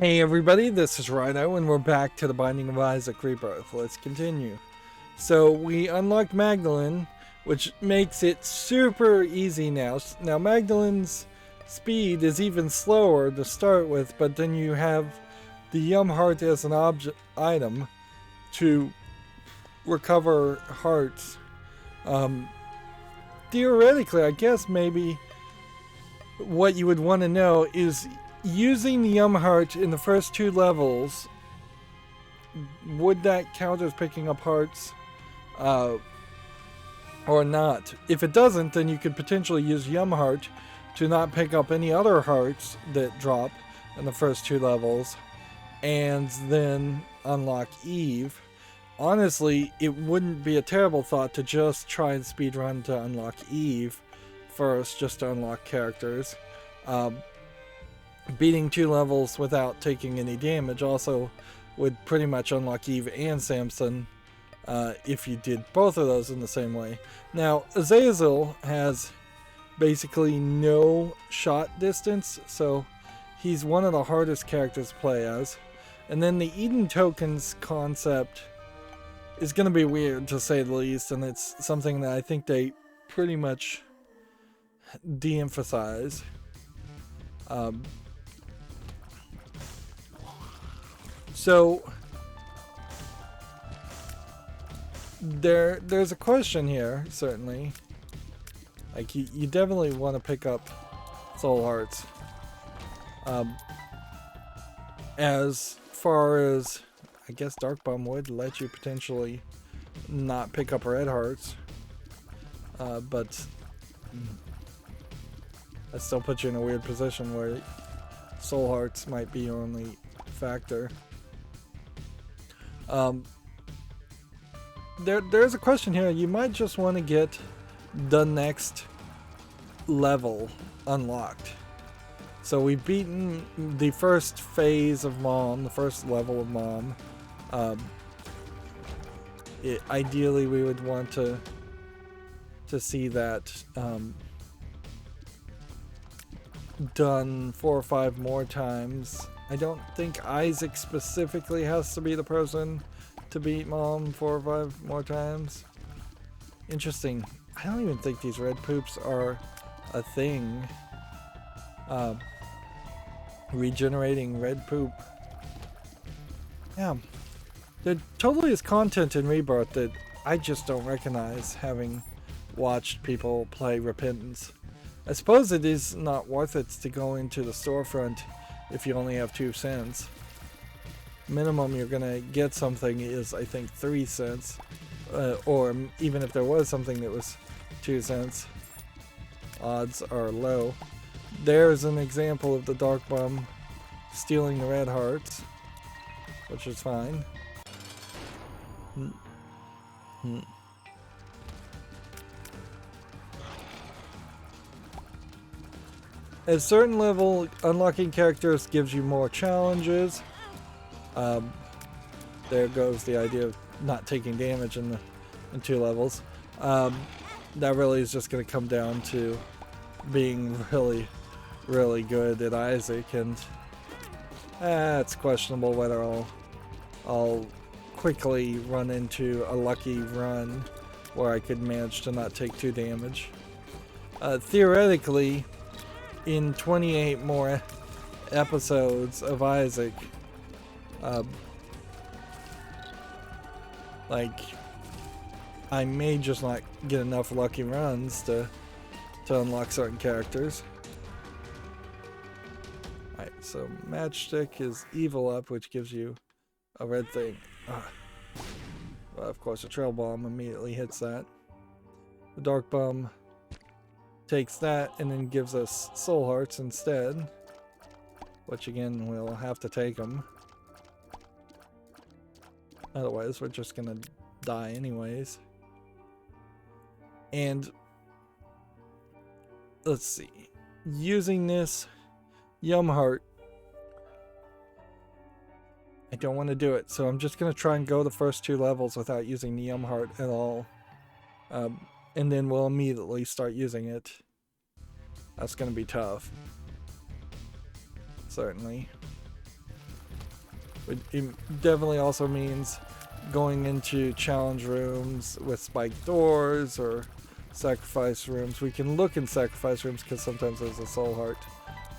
Hey everybody, this is Rydo, and we're back to the Binding of Isaac Rebirth. Let's continue. So we unlocked Magdalene, which makes it super easy now. Now Magdalene's speed is even slower to start with, but then you have the Yum Heart as an item to recover hearts. Theoretically, I guess maybe what you would want to know is using the Yum Heart in the first two levels, would that count as picking up hearts or not? If it doesn't, then you could potentially use Yum Heart to not pick up any other hearts that drop in the first two levels and then unlock Eve. Honestly, it wouldn't be a terrible thought to just try and speedrun to unlock Eve first, just to unlock characters. Beating two levels without taking any damage also would pretty much unlock Eve and Samson if you did both of those in the same way. Now, Azazel has basically no shot distance, so he's one of the hardest characters to play as. And then the Eden tokens concept is going to be weird, to say the least, and it's something that I think they pretty much de-emphasize. So there's a question here, certainly. Like you definitely want to pick up soul hearts. As far as I guess Dark Bum would let you potentially not pick up red hearts, but that still puts you in a weird position where soul hearts might be your only factor. There's a question here. You might just want to get the next level unlocked. So we've beaten the first phase of Mom, the first level of Mom. Ideally, we would want to see that done 4 or 5 more times. I don't think Isaac specifically has to be the person to beat Mom 4 or 5 more times. Interesting. I don't even think these red poops are a thing. Regenerating red poop. Yeah. There totally is content in Rebirth that I just don't recognize, having watched people play Repentance. I suppose it is not worth it to go into the storefront if you only have 2 cents. Minimum you're gonna get something is, I think, 3 cents. Or even if there was something that was 2 cents, odds are low. There's an example of the Dark Bum stealing the red hearts, which is fine. At a certain level, unlocking characters gives you more challenges. There goes the idea of not taking damage in 2 levels. That really is just going to come down to being really, really good at Isaac, and it's questionable whether I'll quickly run into a lucky run where I could manage to not take 2 damage. Theoretically, in 28 more episodes of Isaac, I may just not get enough lucky runs to unlock certain characters. Alright, so Matchstick is evil up, which gives you a red thing. Well, of course, a Trail Bomb immediately hits that. The Dark Bum takes that and then gives us Soul Hearts instead, which again, we'll have to take them. Otherwise, we're just gonna die anyways. And let's see, using this Yum Heart, I don't want to do it, so I'm just gonna try and go the first 2 levels without using the Yum Heart at all, and then we'll immediately start using it. That's gonna be tough, certainly. It definitely also means going into challenge rooms with spiked doors or sacrifice rooms. We can look in sacrifice rooms because sometimes there's a soul heart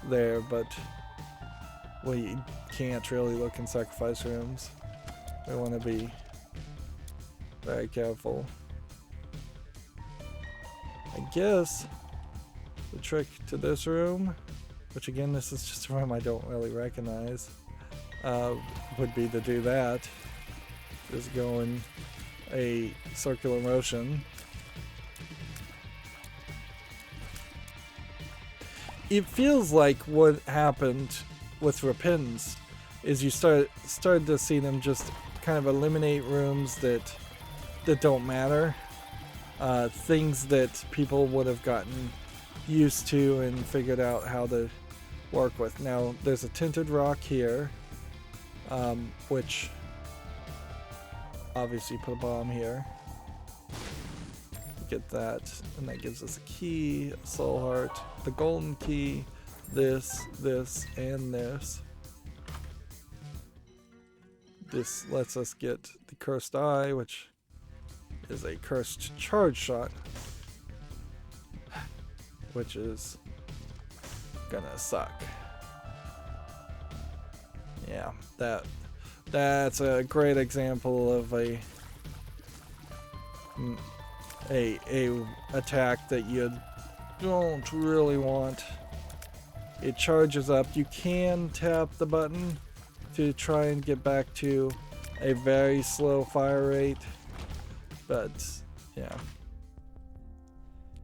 there, but we can't really look in sacrifice rooms. We want to be very careful. I guess the trick to this room, which again this is just a room I don't really recognize, would be to do that. Just go in a circular motion. It feels like what happened with Repentance is you started to see them just kind of eliminate rooms that don't matter. Things that people would have gotten used to and figured out how to work with. Now there's a tinted rock here, which obviously put a bomb here. Get that, and that gives us a key, a soul heart, the golden key, this, and this. This lets us get the cursed eye, which is a cursed charge shot, which is gonna suck. Yeah, that's a great example of a attack that you don't really want. It charges up. You can tap the button to try and get back to a very slow fire rate, but yeah.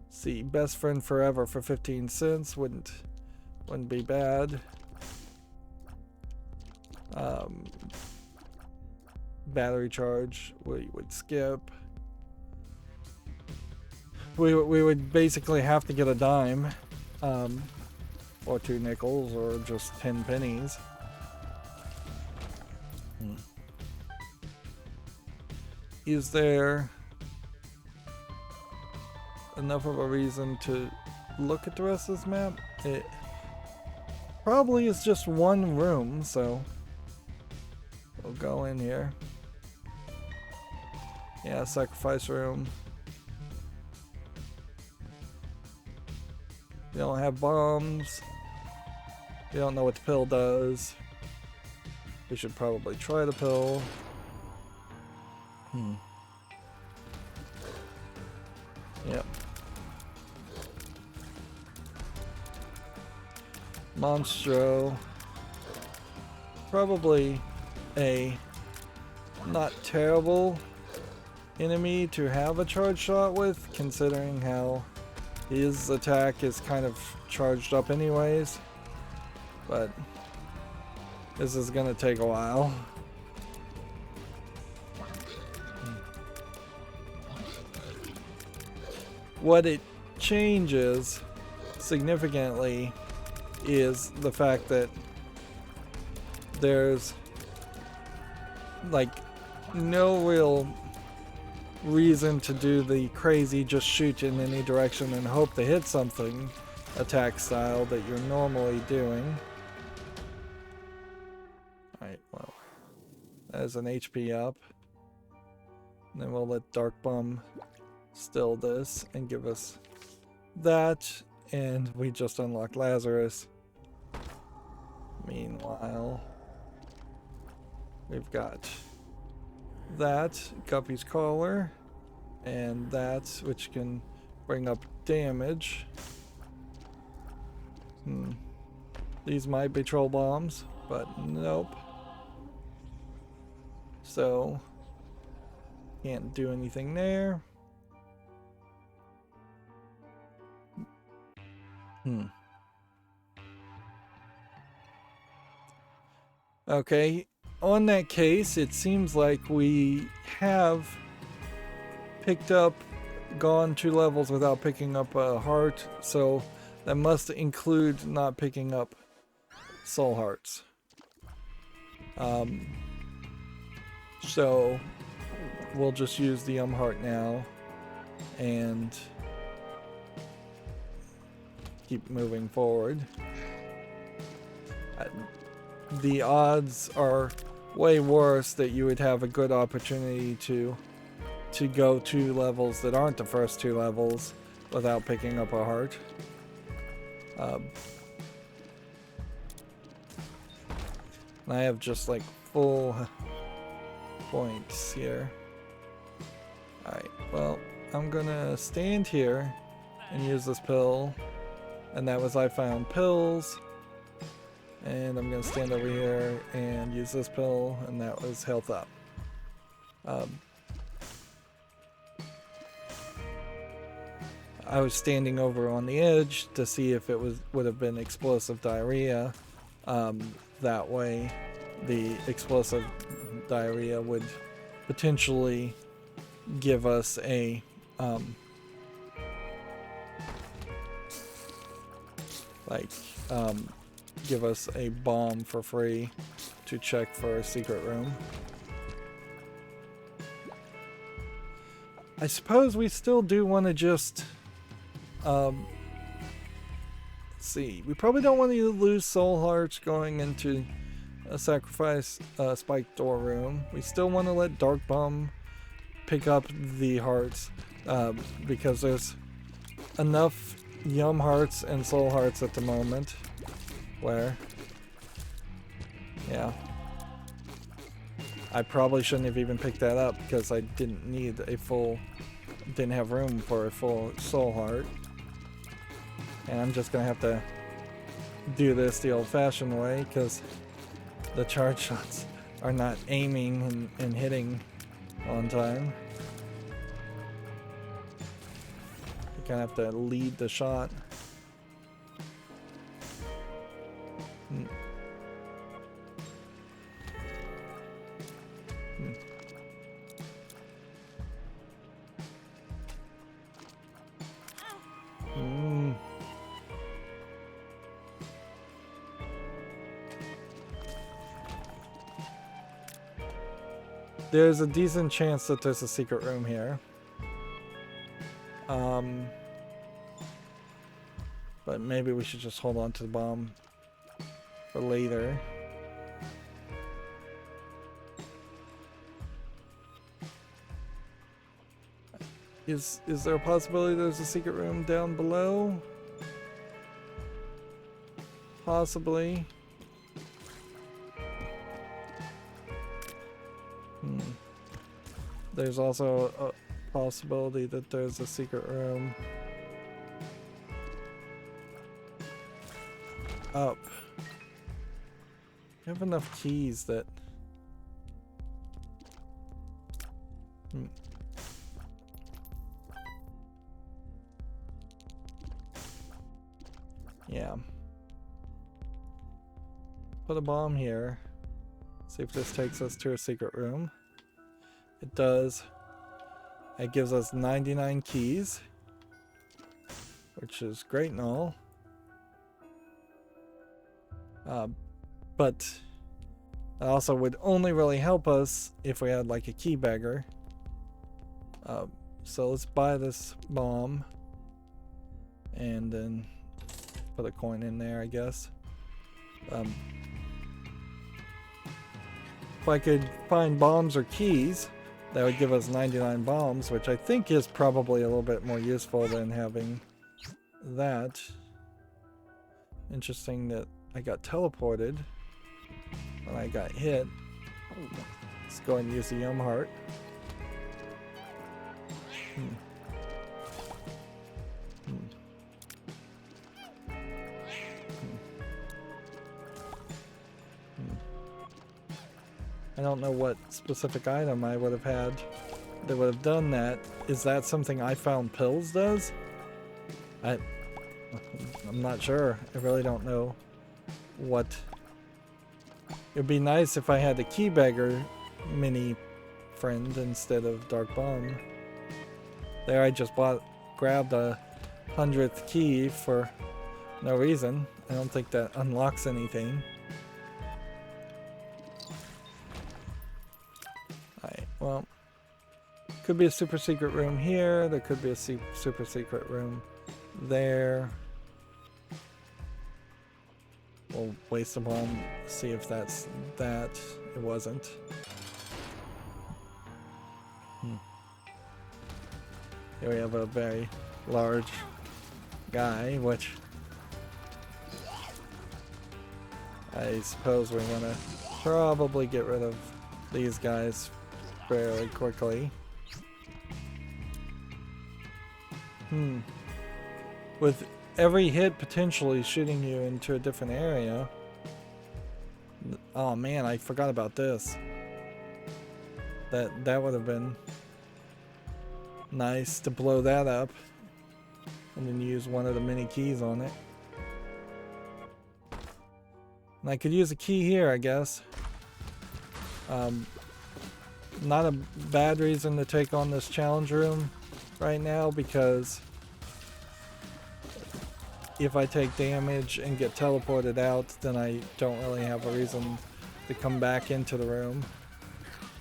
See, best friend forever for 15 cents wouldn't be bad. Battery charge we would skip. We would basically have to get a dime, or 2 nickels, or just 10 pennies. Is there enough of a reason to look at the rest of this map? It probably is just one room, so we'll go in here. Yeah, sacrifice room. We don't have bombs. We don't know what the pill does. We should probably try the pill. Yep. Monstro. Probably a not terrible enemy to have a charge shot with, considering how his attack is kind of charged up anyways. But this is gonna take a while. What it changes significantly is the fact that there's like no real reason to do the crazy just shoot in any direction and hope to hit something attack style that you're normally doing. Alright, well, there's an HP up. And then we'll let Dark Bum still this and give us that, and we just unlocked Lazarus. Meanwhile, we've got that, Guppy's Collar, and that, which can bring up damage. These might be troll bombs, but nope. So, can't do anything there. Okay, on that case, it seems like we have picked up, gone 2 levels without picking up a heart, so that must include not picking up soul hearts. So we'll just use the heart now and keep moving forward. The odds are way worse that you would have a good opportunity to go 2 levels that aren't the first 2 levels without picking up a heart. I have just like full points here. Alright, well, I'm gonna stand here and use this pill. And that was I found pills. And I'm gonna stand over here and use this pill, and that was health up. I was standing over on the edge to see if it would have been explosive diarrhea. That way, the explosive diarrhea would potentially give us a give us a bomb for free to check for a secret room. I suppose we still do want to just let's see. We probably don't want to lose soul hearts going into a sacrifice spike door room. We still want to let Dark Bum pick up the hearts because there's enough Yum hearts and soul hearts at the moment where, yeah, I probably shouldn't have even picked that up because I didn't have room for a full soul heart. And I'm just gonna have to do this the old-fashioned way because the charge shots are not aiming and hitting on time. You kind of have to lead the shot. There's a decent chance that there's a secret room here. But maybe we should just hold on to the bomb for later. Is there a possibility there's a secret room down below? Possibly. There's also a possibility that there's a secret room up. I have enough keys that... Yeah. Put a bomb here. See if this takes us to a secret room. It does. It gives us 99 keys, which is great and all. But it also would only really help us if we had like a key bagger. So let's buy this bomb and then put a coin in there, I guess. If I could find bombs or keys, that would give us 99 bombs, which I think is probably a little bit more useful than having that. Interesting that I got teleported when I got hit. Let's go and use the Yum Heart. I don't know what specific item I would have had that would have done that. Is that something I Found Pills does? I'm not sure. I really don't know what. It'd be nice if I had the key bagger mini friend instead of Dark Bomb. There I just grabbed a 100th key for no reason. I don't think that unlocks anything. Alright, well, could be a super secret room here. There could be a super secret room there. We'll I'll waste a bomb, see if that's that. It wasn't. Here we have a very large guy, which I suppose we're gonna probably get rid of these guys fairly quickly. With every hit potentially shooting you into a different area. Oh man, I forgot about this. That would have been nice to blow that up and then use one of the mini keys on it. And I could use a key here, I guess. Not a bad reason to take on this challenge room right now, because if I take damage and get teleported out, then I don't really have a reason to come back into the room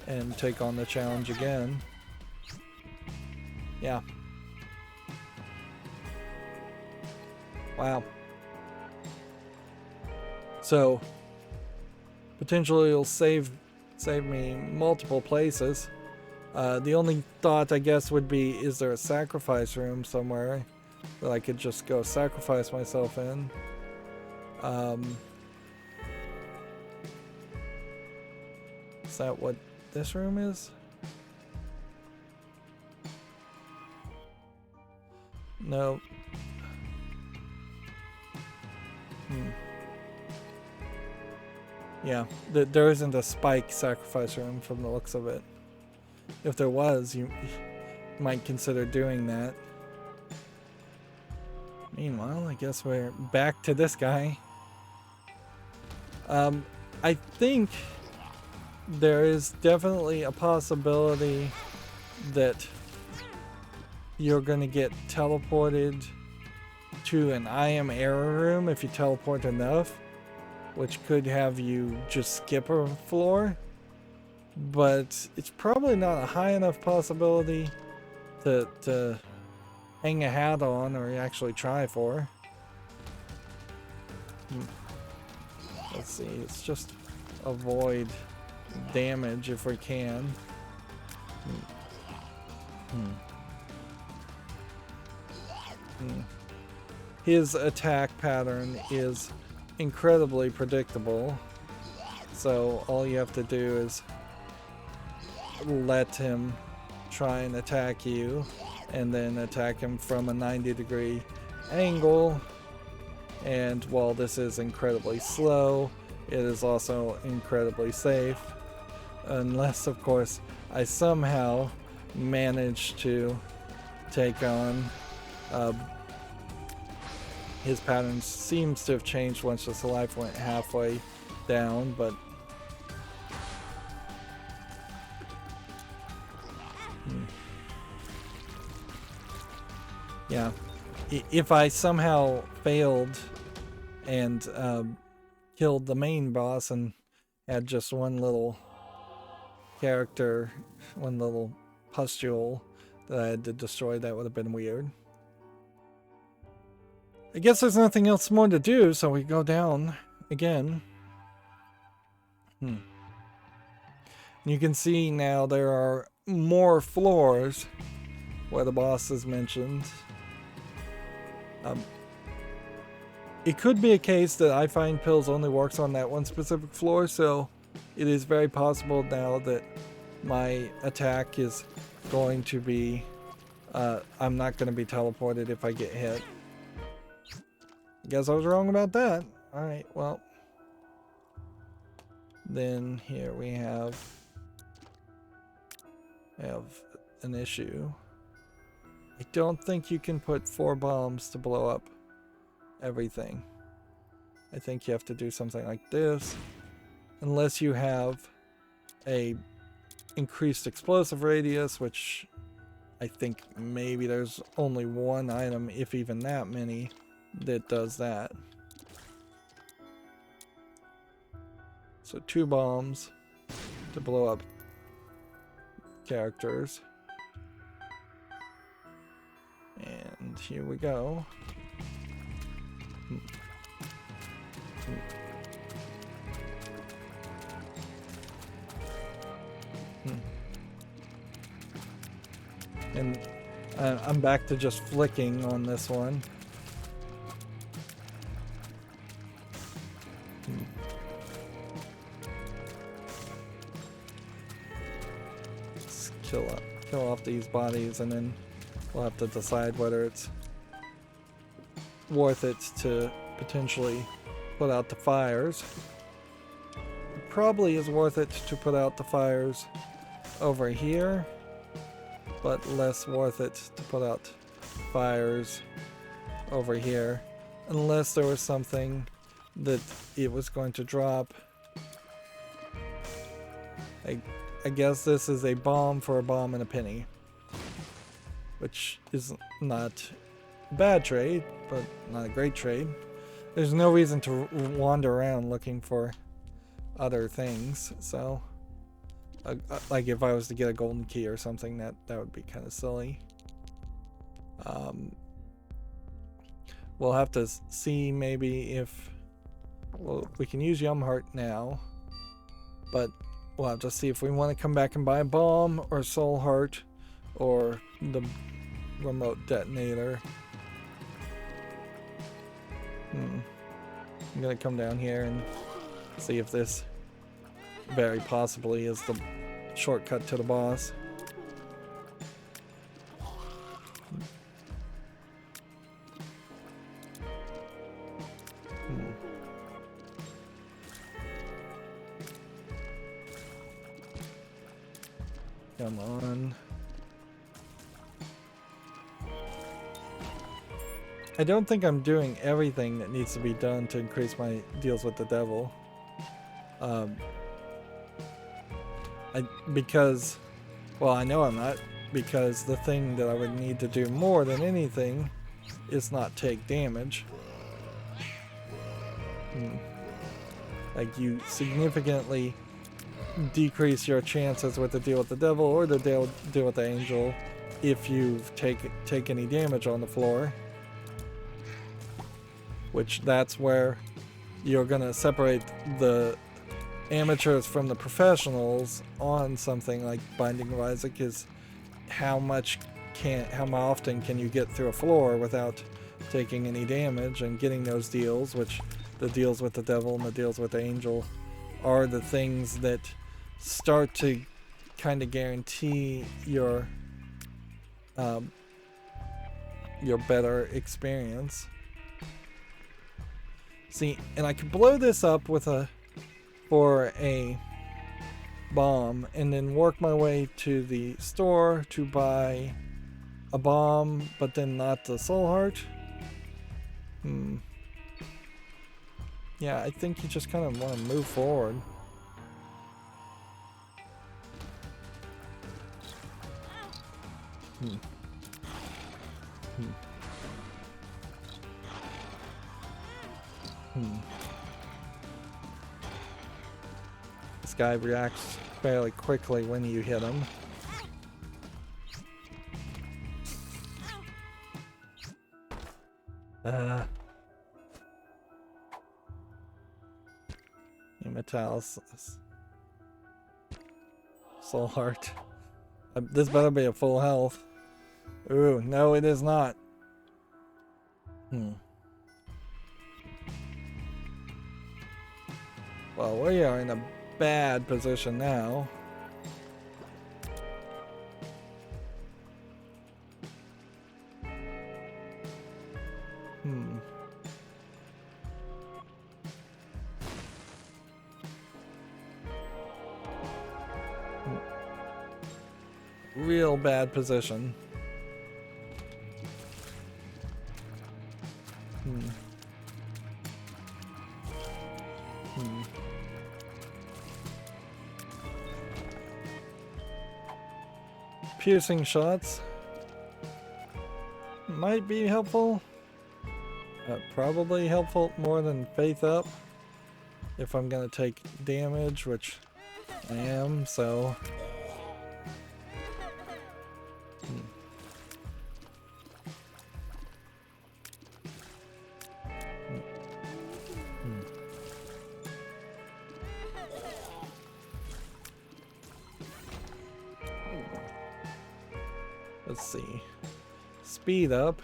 and take on the challenge again. Yeah. Wow. So potentially it'll save me multiple places. The only thought, I guess, would be, is there a sacrifice room somewhere that I could just go sacrifice myself in? Is that what this room is? No. Yeah, there isn't a spike sacrifice room from the looks of it. If there was, you might consider doing that. Meanwhile, I guess we're back to this guy. I think there is definitely a possibility that you're going to get teleported to an I am error room if you teleport enough, which could have you just skip a floor, but it's probably not a high enough possibility to hang a hat on or actually try for. Let's see, let's just avoid damage if we can. His attack pattern is incredibly predictable, so all you have to do is let him try and attack you, and then attack him from a 90-degree angle. And while this is incredibly slow, it is also incredibly safe, unless of course I somehow manage to take on his pattern seems to have changed once his life went halfway down, but yeah, if I somehow failed and killed the main boss and had just one little character, one little pustule that I had to destroy, that would have been weird. I guess there's nothing else more to do, so we go down again. You can see now there are more floors where the boss is mentioned. It could be a case that I Find Pills only works on that one specific floor, so it is very possible now that my attack is going to be, I'm not going to be teleported if I get hit. Guess I was wrong about that. Alright, well. Then here we have an issue. I don't think you can put 4 bombs to blow up everything. I think you have to do something like this. Unless you have a increased explosive radius, which I think maybe there's only one item, if even that many, that does that. So 2 bombs to blow up characters. And here we go. And I'm back to just flicking on this one. Let's kill off these bodies, and then we'll have to decide whether it's worth it to potentially put out the fires. It probably is worth it to put out the fires over here, but less worth it to put out fires over here, unless there was something that it was going to drop. I guess this is a bomb for a bomb and a penny, which is not a bad trade, but not a great trade. There's no reason to wander around looking for other things, so like if I was to get a golden key or something, that would be kind of silly. We'll have to see maybe if, well, we can use Yum Heart now, but we'll have to see if we want to come back and buy a bomb or Soul Heart or the remote detonator. I'm gonna come down here and see if this very possibly is the shortcut to the boss. Come on. I don't think I'm doing everything that needs to be done to increase my deals with the devil. Because, well, I know I'm not, because the thing that I would need to do more than anything is not take damage. Like, you significantly decrease your chances with the deal with the devil or the deal with the angel if you take any damage on the floor. Which that's where you're gonna separate the amateurs from the professionals on something like Binding of Isaac, is how often can you get through a floor without taking any damage and getting those deals, which the deals with the devil and the deals with the angel are the things that start to kind of guarantee your better experience. See, and I could blow this up for a bomb and then work my way to the store to buy a bomb, but then not the Soul Heart. Yeah, I think you just kind of want to move forward. This guy reacts fairly quickly when you hit him. Metallis. Soul Heart. This better be a full health. Ooh, no, it is not. Well, we are in a bad position now. Real bad position. Piercing shots might be helpful. Probably helpful more than Faith Up if I'm gonna take damage, which I am, so. let's see. Speed up.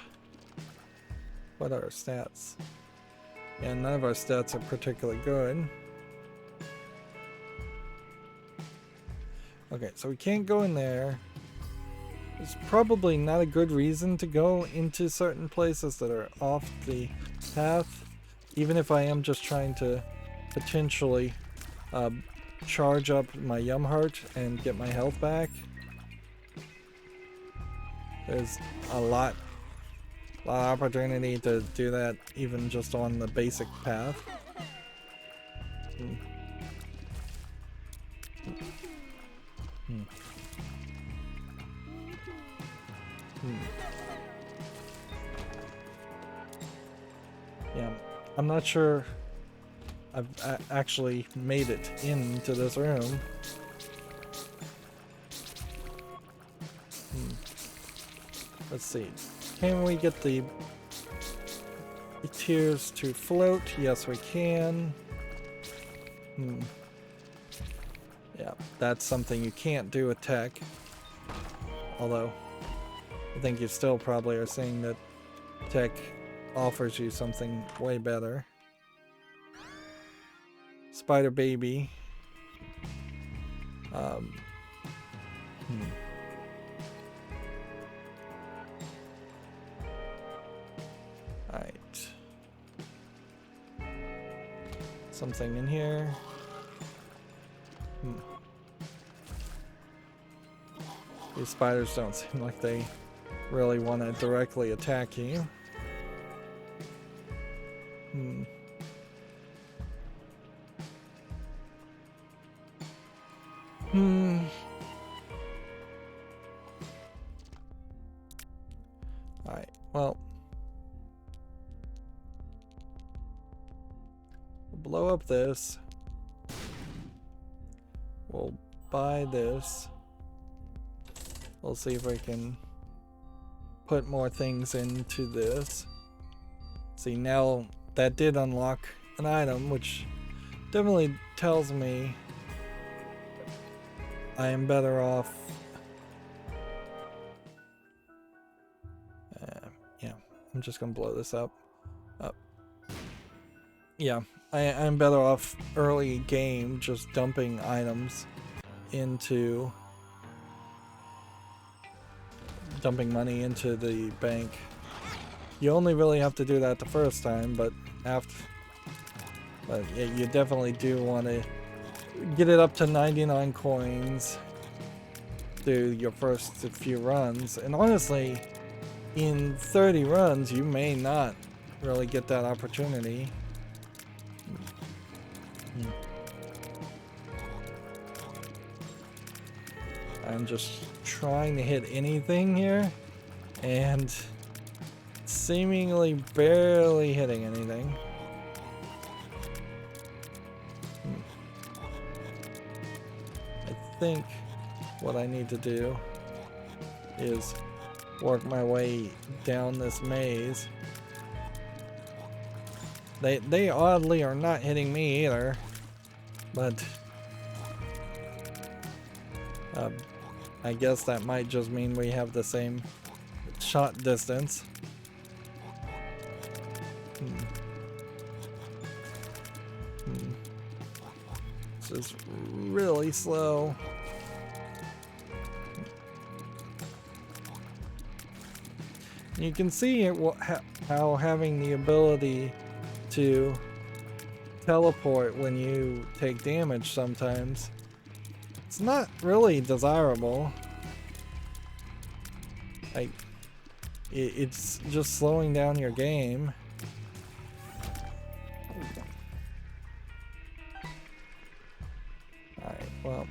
What are our stats? Yeah, none of our stats are particularly good. Okay, so we can't go in there. There's probably not a good reason to go into certain places that are off the path, even if I am just trying to potentially charge up my Yum Heart and get my health back. There's a lot of opportunity to do that even just on the basic path. Yeah, I'm not sure I've actually made it into this room. Let's see. Can we get the tears to float? Yes, we can. Yeah, that's something you can't do with tech. Although, I think you still probably are seeing that tech offers you something way better. Spider baby. Alright. Something in here. These spiders don't seem like they really want to directly attack you. Alright, well. We'll blow up this. We'll buy this. We'll see if we can put more things into this. See, now that did unlock an item, which definitely tells me I am better off. Yeah, I'm just gonna blow this up. Yeah, I'm better off early game just dumping items into dumping money into the bank. You only really have to do that the first time, but yeah, you definitely do want to get it up to 99 coins through your first few runs. And honestly, in 30 runs, you may not really get that opportunity. I'm just trying to hit anything here, and seemingly barely hitting anything. I think what I need to do is work my way down this maze. They oddly are not hitting me either, but I guess that might just mean we have the same shot distance. This is really slow. You can see how having the ability to teleport when you take damage sometimes, it's not really desirable. Like, it's just slowing down your game. Alright, well.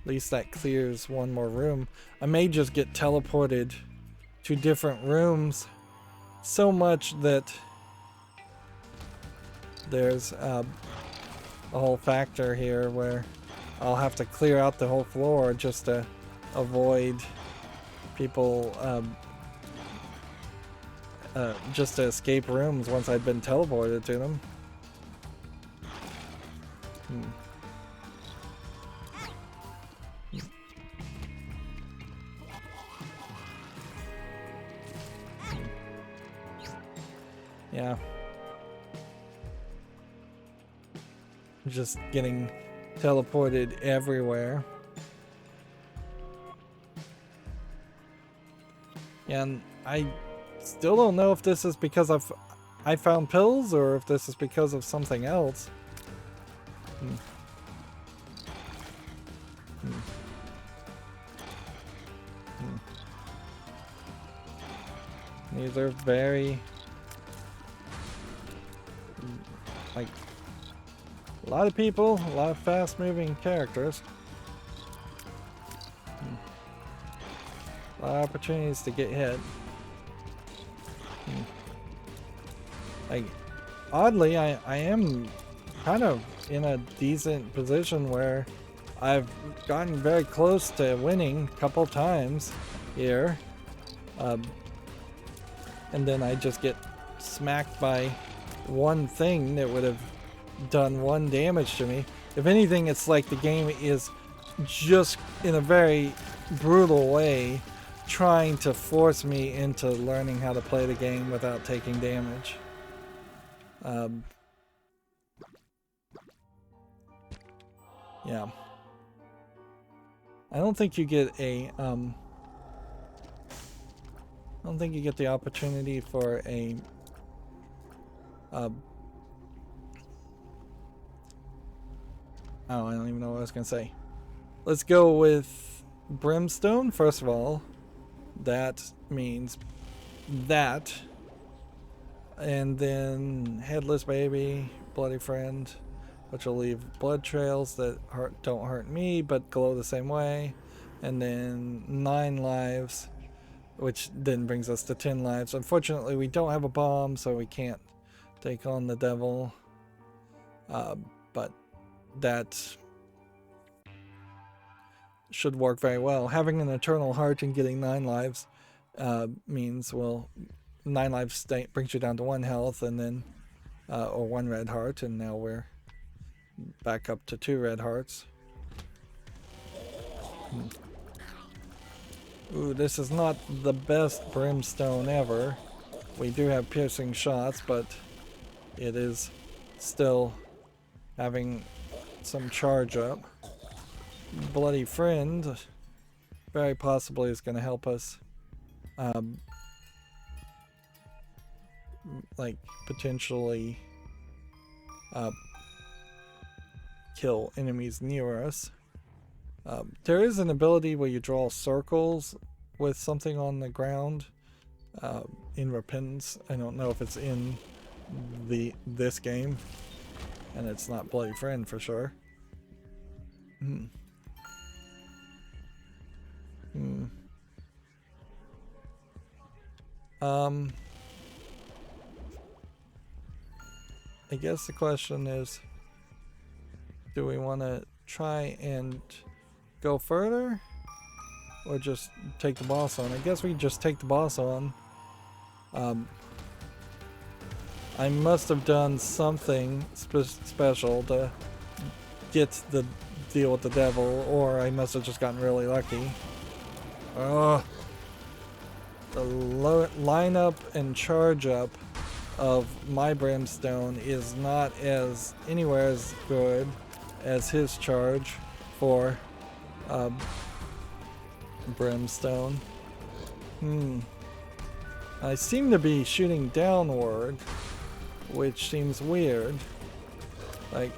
At least that clears one more room. I may just get teleported to different rooms so much that there's a whole factor here where I'll have to clear out the whole floor just to avoid people, just to escape rooms once I've been teleported to them. Yeah. Just getting teleported everywhere. And I still don't know if this is because I found pills or if this is because of something else. These are very, like, a lot of people, a lot of fast-moving characters. A lot of opportunities to get hit. Like, oddly, I am kind of in a decent position where I've gotten very close to winning a couple times here. And then I just get smacked by one thing that would have done 1 damage to me. If anything, it's like the game is just in a very brutal way trying to force me into learning how to play the game without taking damage. Yeah. I don't think you get a I don't think you get the opportunity for a oh, I don't even know what I was gonna say. Let's go with Brimstone first of all. That means that. And then Headless Baby, Bloody Friend, which will leave blood trails that don't hurt me but glow the same way. And then 9 lives, which then brings us to 10 lives. Unfortunately, we don't have a bomb, so we can't take on the devil. But that should work very well. Having an eternal heart and getting 9 lives means, well, 9 lives brings you down to 1 health, and then or 1 red heart, and now we're back up to 2 red hearts. Ooh, this is not the best Brimstone ever. We do have piercing shots, but it is still having some charge up. Bloody Friend very possibly is going to help us like potentially kill enemies near us. There is an ability where you draw circles with something on the ground in Repentance. I don't know if it's in this game, and it's not Bloody Friend for sure. I guess the question is, do we want to try and go further or just take the boss on? I guess we just take the boss on. I must have done something special to get the deal with the devil, or I must have just gotten really lucky. The lineup and charge up of my Brimstone is not anywhere as good as his charge for Brimstone. I seem to be shooting downward, which seems weird. Like,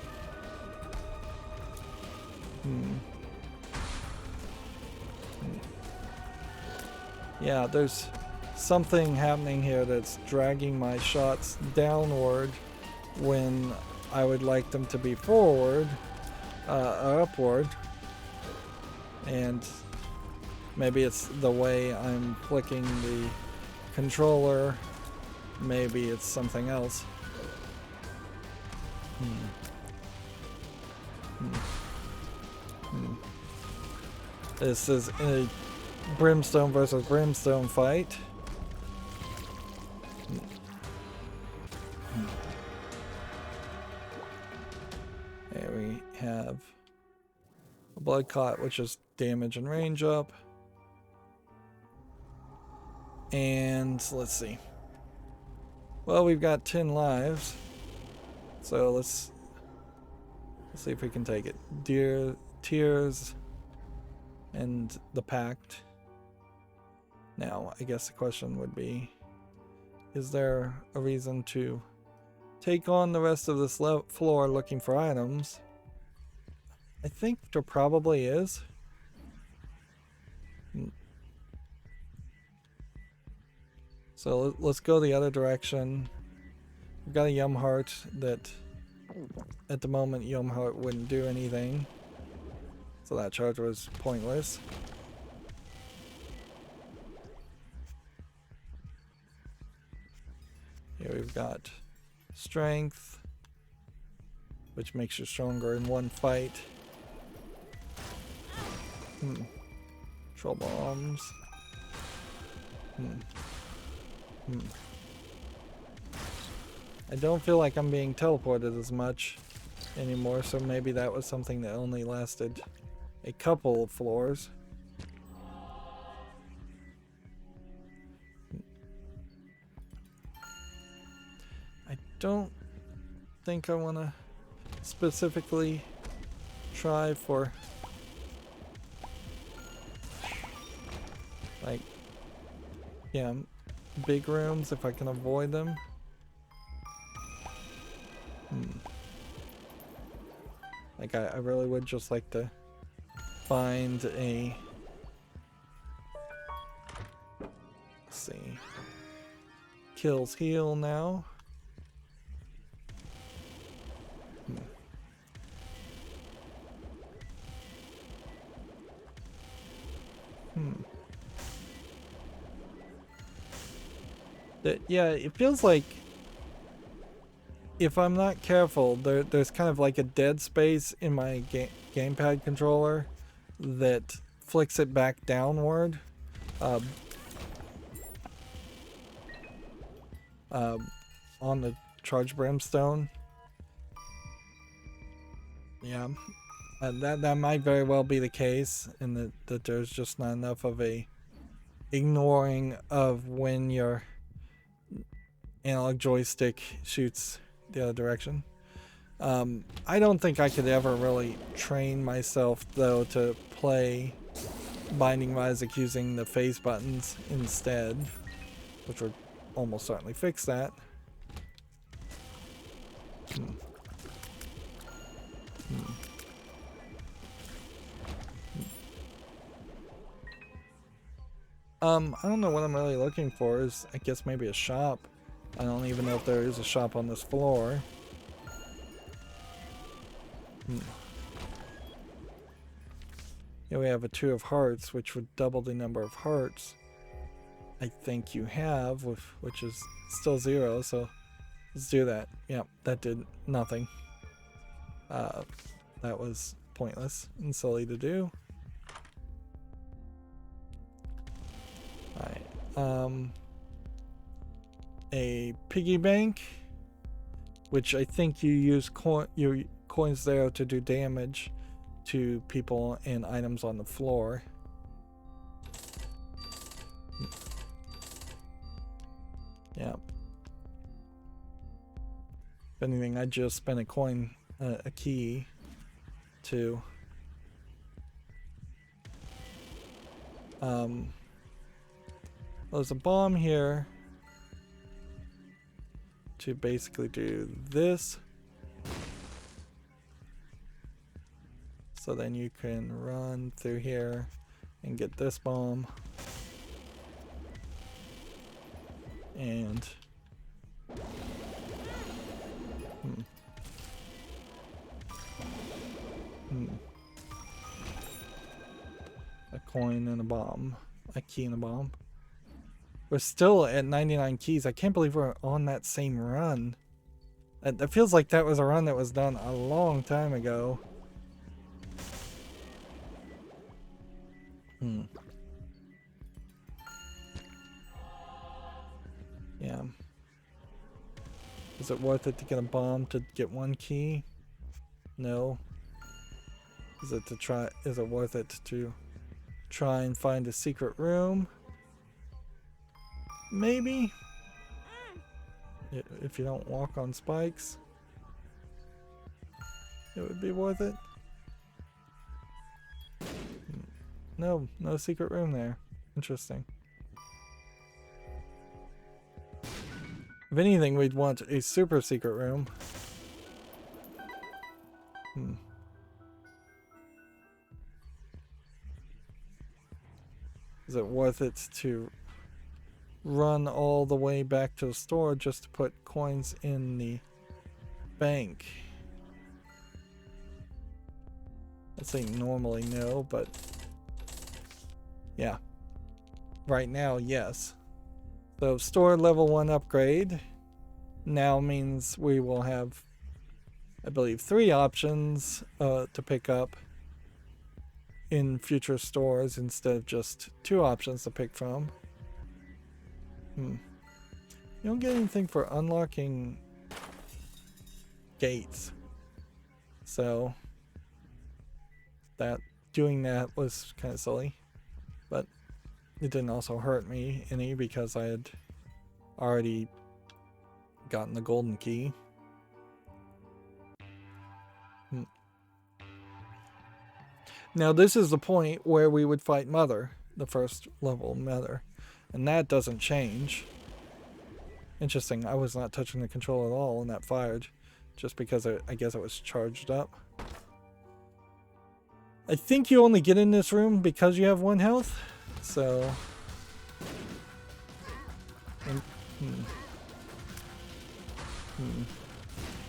yeah, there's something happening here that's dragging my shots downward when I would like them to be forward, or upward. And maybe it's the way I'm flicking the controller. Maybe it's something else. This is a Brimstone versus Brimstone fight. Here we have a blood clot, which is damage and range up. And let's see. Well, we've got 10 lives. So let's see if we can take it. Tears and the Pact. Now, I guess the question would be, is there a reason to take on the rest of this floor looking for items? I think there probably is. So let's go the other direction. We've got a Yum Heart that at the moment Yum Heart wouldn't do anything. So that charge was pointless. Here we've got Strength, which makes you stronger in one fight. Troll bombs. I don't feel like I'm being teleported as much anymore, so maybe that was something that only lasted a couple of floors. I don't think I want to specifically try for like, yeah, big rooms if I can avoid them. Like I really would just like to find a, let's see, kills heal now. Yeah, it feels like if I'm not careful, there's kind of like a dead space in my gamepad controller that flicks it back downward. On the charge Brimstone. Yeah, that might very well be the case, and that there's just not enough of a ignoring of when your analog joystick shoots the other direction. I don't think I could ever really train myself though to play Binding of Isaac using the phase buttons instead, which would almost certainly fix that. I don't know what I'm really looking for. Is I guess maybe a shop. I don't even know if there is a shop on this floor. Here we have a 2 of hearts, which would double the number of hearts I think you have, which is still 0, so let's do that. Yep, that did nothing. That was pointless and silly to do. Alright, a piggy bank, which I think you use your coins there to do damage to people and items on the floor. Yeah. If anything, I just spent a coin, a key to there's a bomb here to basically do this, so then you can run through here and get this bomb and a coin and a bomb, a key and a bomb. We're still at 99 keys. I can't believe we're on that same run. It feels like that was a run that was done a long time ago. Yeah. Is it worth it to get a bomb to get 1 key? No. Is it worth it to try and find a secret room? Maybe. If you don't walk on spikes, it would be worth it. No, no secret room there. Interesting. If anything, we'd want a super secret room. Is it worth it to run all the way back to the store just to put coins in the bank? I'd say normally no, but yeah. Right now, yes. So store level 1 upgrade now means we will have, I believe, 3 options to pick up in future stores instead of just 2 options to pick from. You don't get anything for unlocking gates. So doing that was kind of silly. But it didn't also hurt me any because I had already gotten the golden key. Now this is the point where we would fight Mother, the first level Mother, and that doesn't change. Interesting, I was not touching the control at all and that fired, just because I guess it was charged up. I think you only get in this room because you have 1 health, so...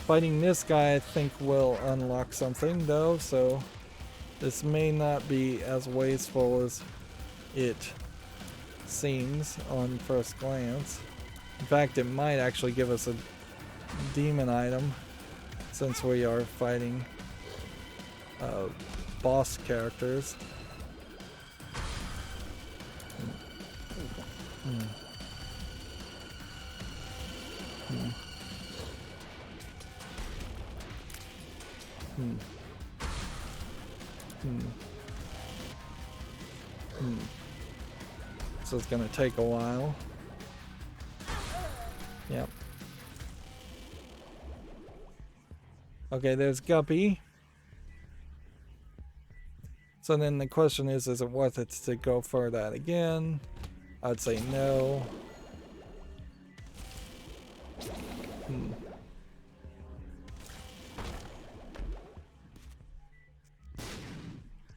Fighting this guy I think will unlock something though, so this may not be as wasteful as it seems on first glance. In fact, it might actually give us a demon item since we are fighting boss characters. So it's gonna take a while. Yep. Okay, there's Guppy. So then the question is it worth it to go for that again? I'd say no.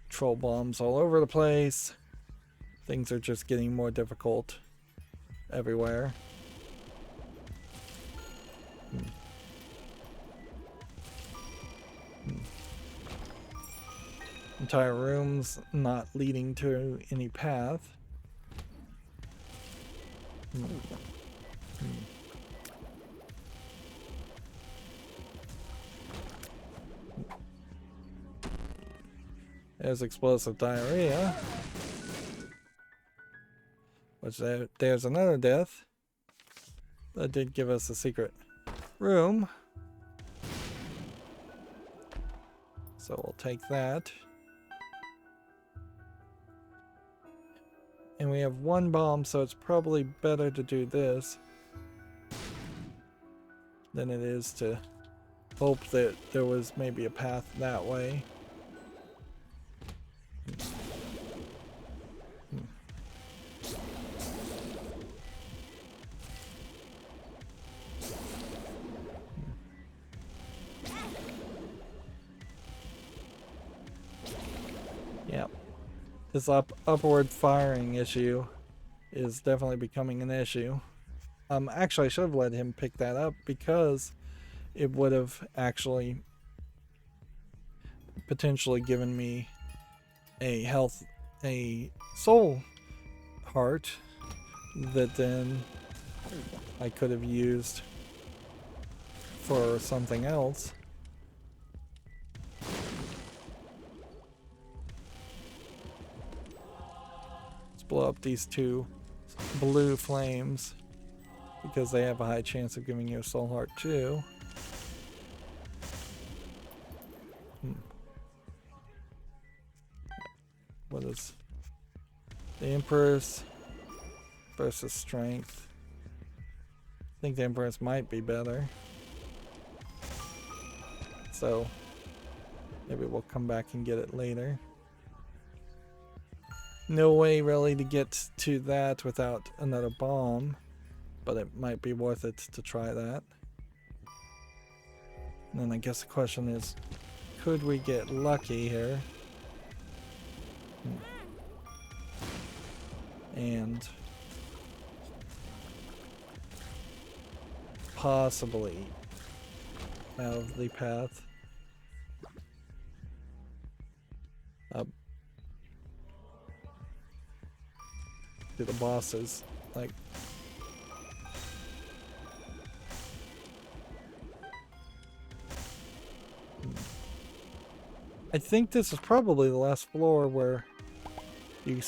Troll bombs all over the place. Things are just getting more difficult everywhere. Entire rooms not leading to any path. There's explosive diarrhea. Which there's another death. That did give us a secret room. So we'll take that. And we have 1 bomb, so it's probably better to do this than it is to hope that there was maybe a path that way. Yep. This upward firing issue is definitely becoming an issue. Actually, I should have let him pick that up because it would have actually potentially given me a soul heart that then I could have used for something else. Let's blow up these 2 blue flames because they have a high chance of giving you a soul heart too. What is the Empress versus Strength? think the Empress might be better. So maybe we'll come back and get it later. No way really to get to that without another bomb, but it might be worth it to try that. And then I guess the question is, could we get lucky here? And possibly out of the path up to the bosses, like I think this is probably the last floor where you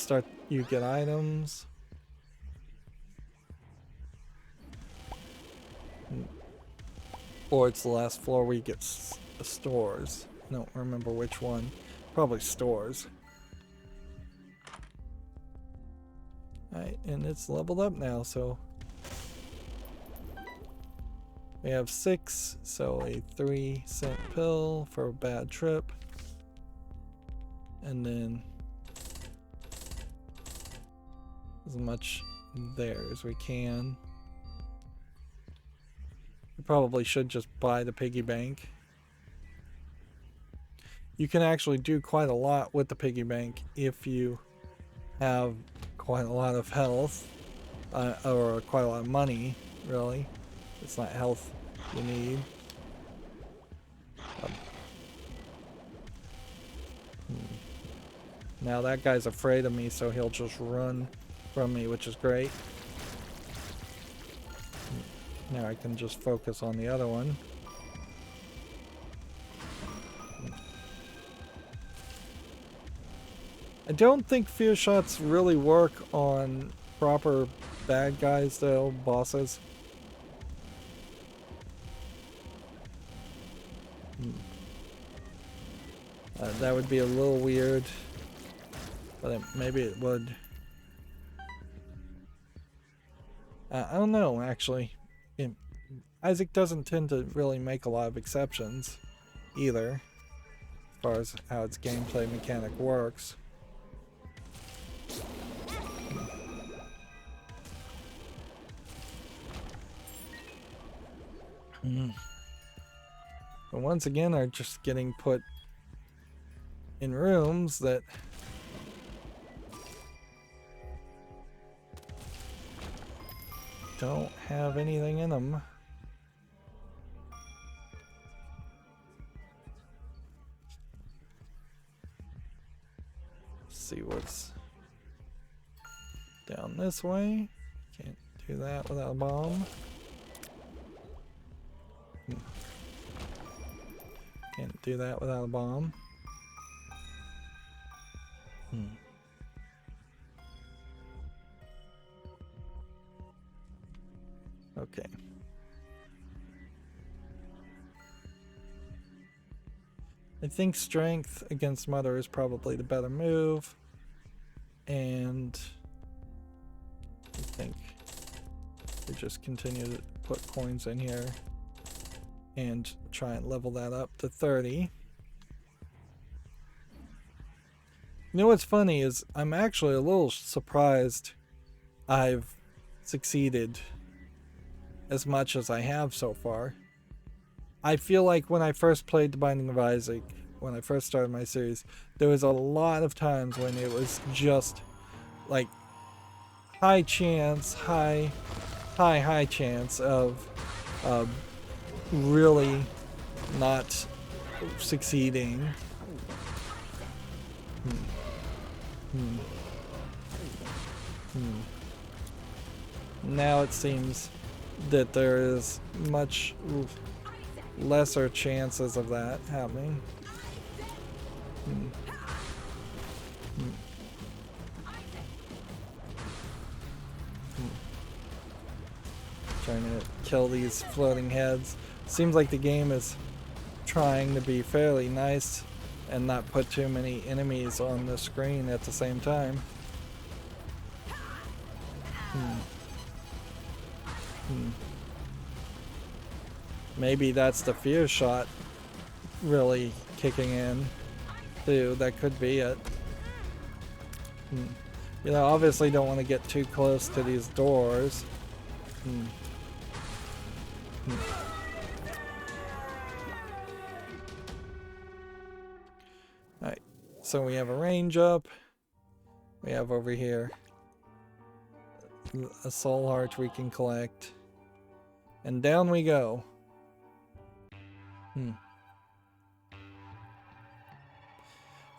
get items. Or it's the last floor where you get stores. I don't remember which one. Probably stores. Alright, and it's leveled up now, so we have 6, so a 3-cent pill for a bad trip. And then as much there as we can. We probably should just buy the piggy bank. You can actually do quite a lot with the piggy bank if you have quite a lot of health, or quite a lot of money, really. It's not health you need. Now that guy's afraid of me, so he'll just run from me, which is great. Now I can just focus on the other one. I don't think fear shots really work on proper bad guys though, bosses. That would be a little weird, but maybe it would. I don't know, actually. Isaac doesn't tend to really make a lot of exceptions either, as far as how its gameplay mechanic works. But once again, are just getting put in rooms that don't have anything in them. Let's see what's down this way. Can't do that without a bomb. Can't do that without a bomb. Okay. I think strength against Mother is probably the better move. And I think we just continue to put coins in here and try and level that up to 30. You know what's funny is I'm actually a little surprised I've succeeded as much as I have so far. I feel like when I first played The Binding of Isaac, when I first started my series, there was a lot of times when it was just like high chance of really not succeeding. Now it seems that there is much lesser chances of that happening. Trying to kill these floating heads. Seems like the game is trying to be fairly nice and not put too many enemies on the screen at the same time. Maybe that's the fear shot really kicking in, too. That could be it. You know, obviously don't want to get too close to these doors. Alright, so we have a range up. We have over here a soul heart we can collect. And down we go.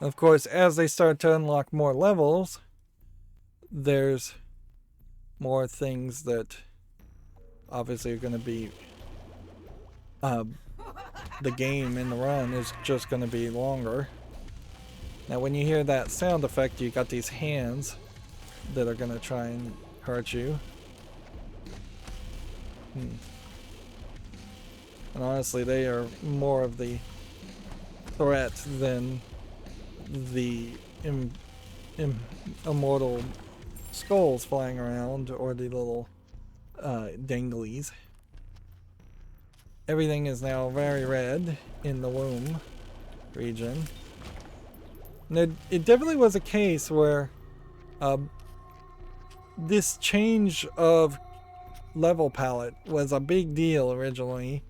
Of course, as they start to unlock more levels, there's more things that obviously are going to be the game in the run is just going to be longer. Now when you hear that sound effect, you got these hands that are going to try and hurt you. And honestly, they are more of the threat than the immortal skulls flying around or the little dinglies. Everything is now very red in the womb region. And it definitely was a case where this change of level palette was a big deal originally,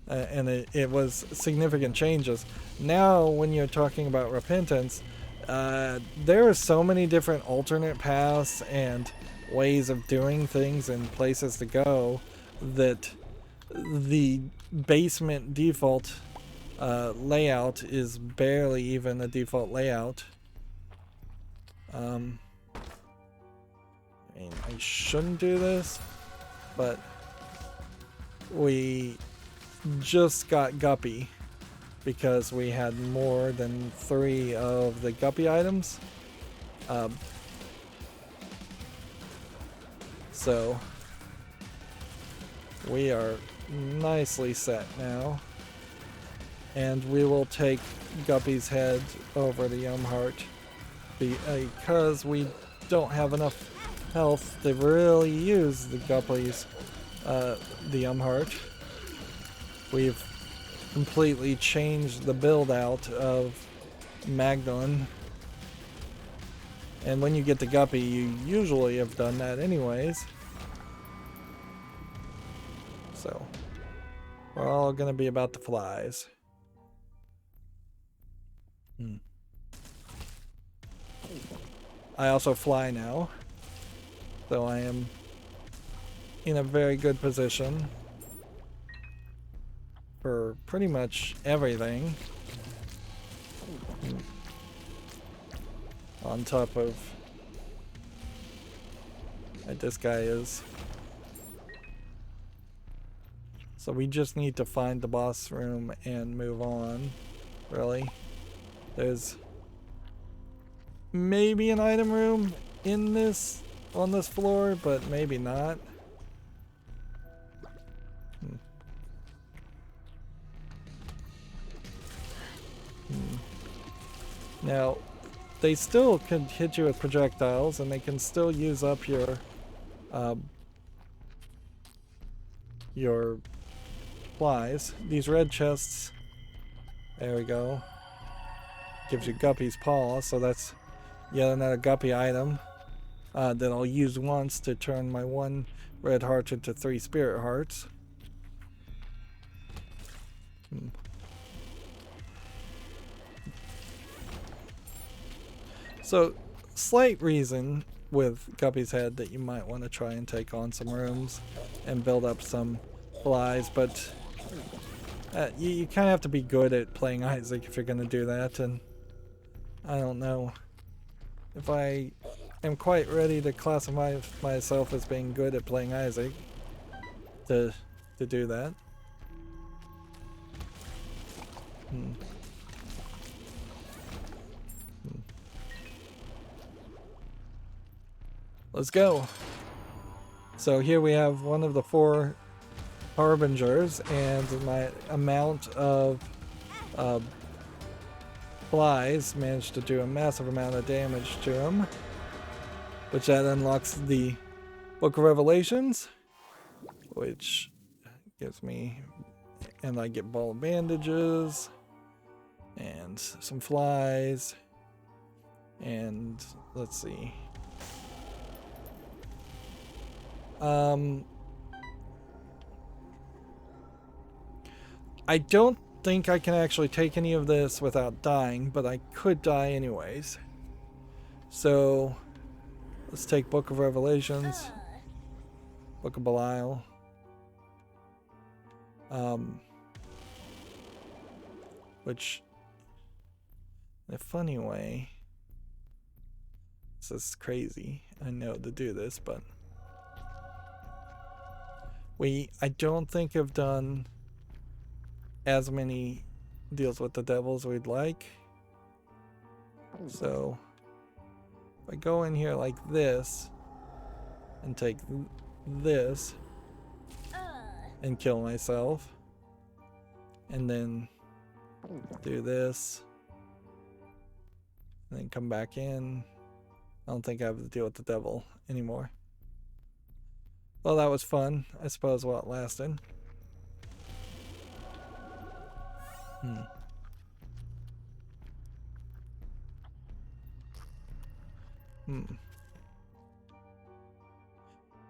and it was significant changes. Now when you're talking about Repentance, there are so many different alternate paths and ways of doing things and places to go that the basement default layout is barely even a default layout. I mean, I shouldn't do this, but we just got Guppy because we had more than 3 of the Guppy items. So we are nicely set now, and we will take Guppy's head over the heart because we don't have enough health to really use the Guppy's the heart. We've completely changed the build out of Magdalene, and when you get the Guppy, you usually have done that anyways. So we're all gonna be about the flies. I also fly now, so I am in a very good position for pretty much everything. On top of this guy is. So we just need to find the boss room and move on, really. There's maybe an item room on this floor, but maybe not. Now, they still can hit you with projectiles, and they can still use up your flies. These red chests, there we go, gives you Guppy's paw, so that's yet another Guppy item that I'll use once to turn my 1 red heart into 3 spirit hearts. So, slight reason with Guppy's head that you might want to try and take on some rooms and build up some flies, but you kind of have to be good at playing Isaac if you're going to do that, and I don't know if I am quite ready to classify myself as being good at playing Isaac to do that. Let's go. So here we have one of the 4 harbingers, and my amount of flies managed to do a massive amount of damage to him, which that unlocks the Book of Revelations, which gives me and I get ball bandages and some flies, and let's see. I don't think I can actually take any of this without dying, but I could die anyways. So let's take Book of Revelations, Book of Belial. Which, in a funny way, this is crazy. I know to do this, but I don't think have done as many deals with the devil as we'd like. So if I go in here like this and take this and kill myself, and then do this and then come back in, I don't think I have to deal with the devil anymore. Well, that was fun, I suppose, while it lasted.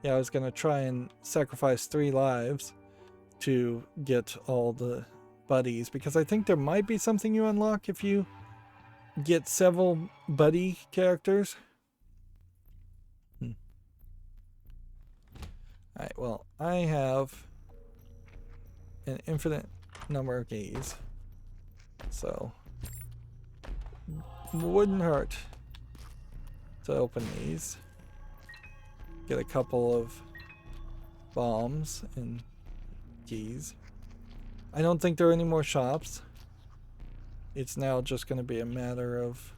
Yeah, I was gonna try and sacrifice 3 lives to get all the buddies, because I think there might be something you unlock if you get several buddy characters. Alright, well, I have an infinite number of keys, so wouldn't hurt to open these, get a couple of bombs and keys. I don't think there are any more shops. It's now just going to be a matter of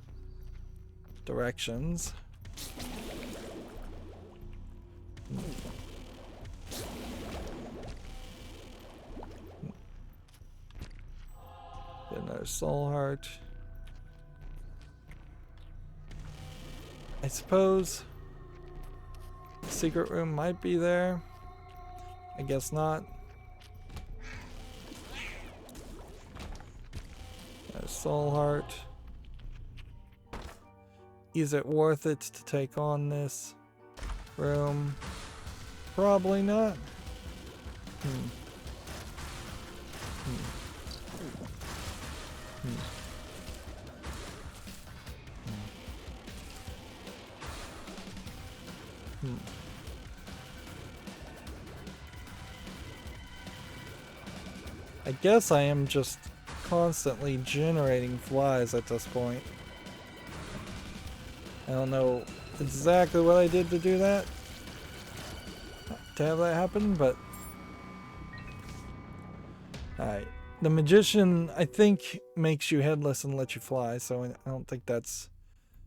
directions. Get another soul heart. I suppose the secret room might be there. I guess not. There's soul heart. Is it worth it to take on this room? Probably not. I guess I am just constantly generating flies at this point. I don't know exactly what I did to do that, to have that happen, but alright. The magician, I think, makes you headless and lets you fly, so I don't think that's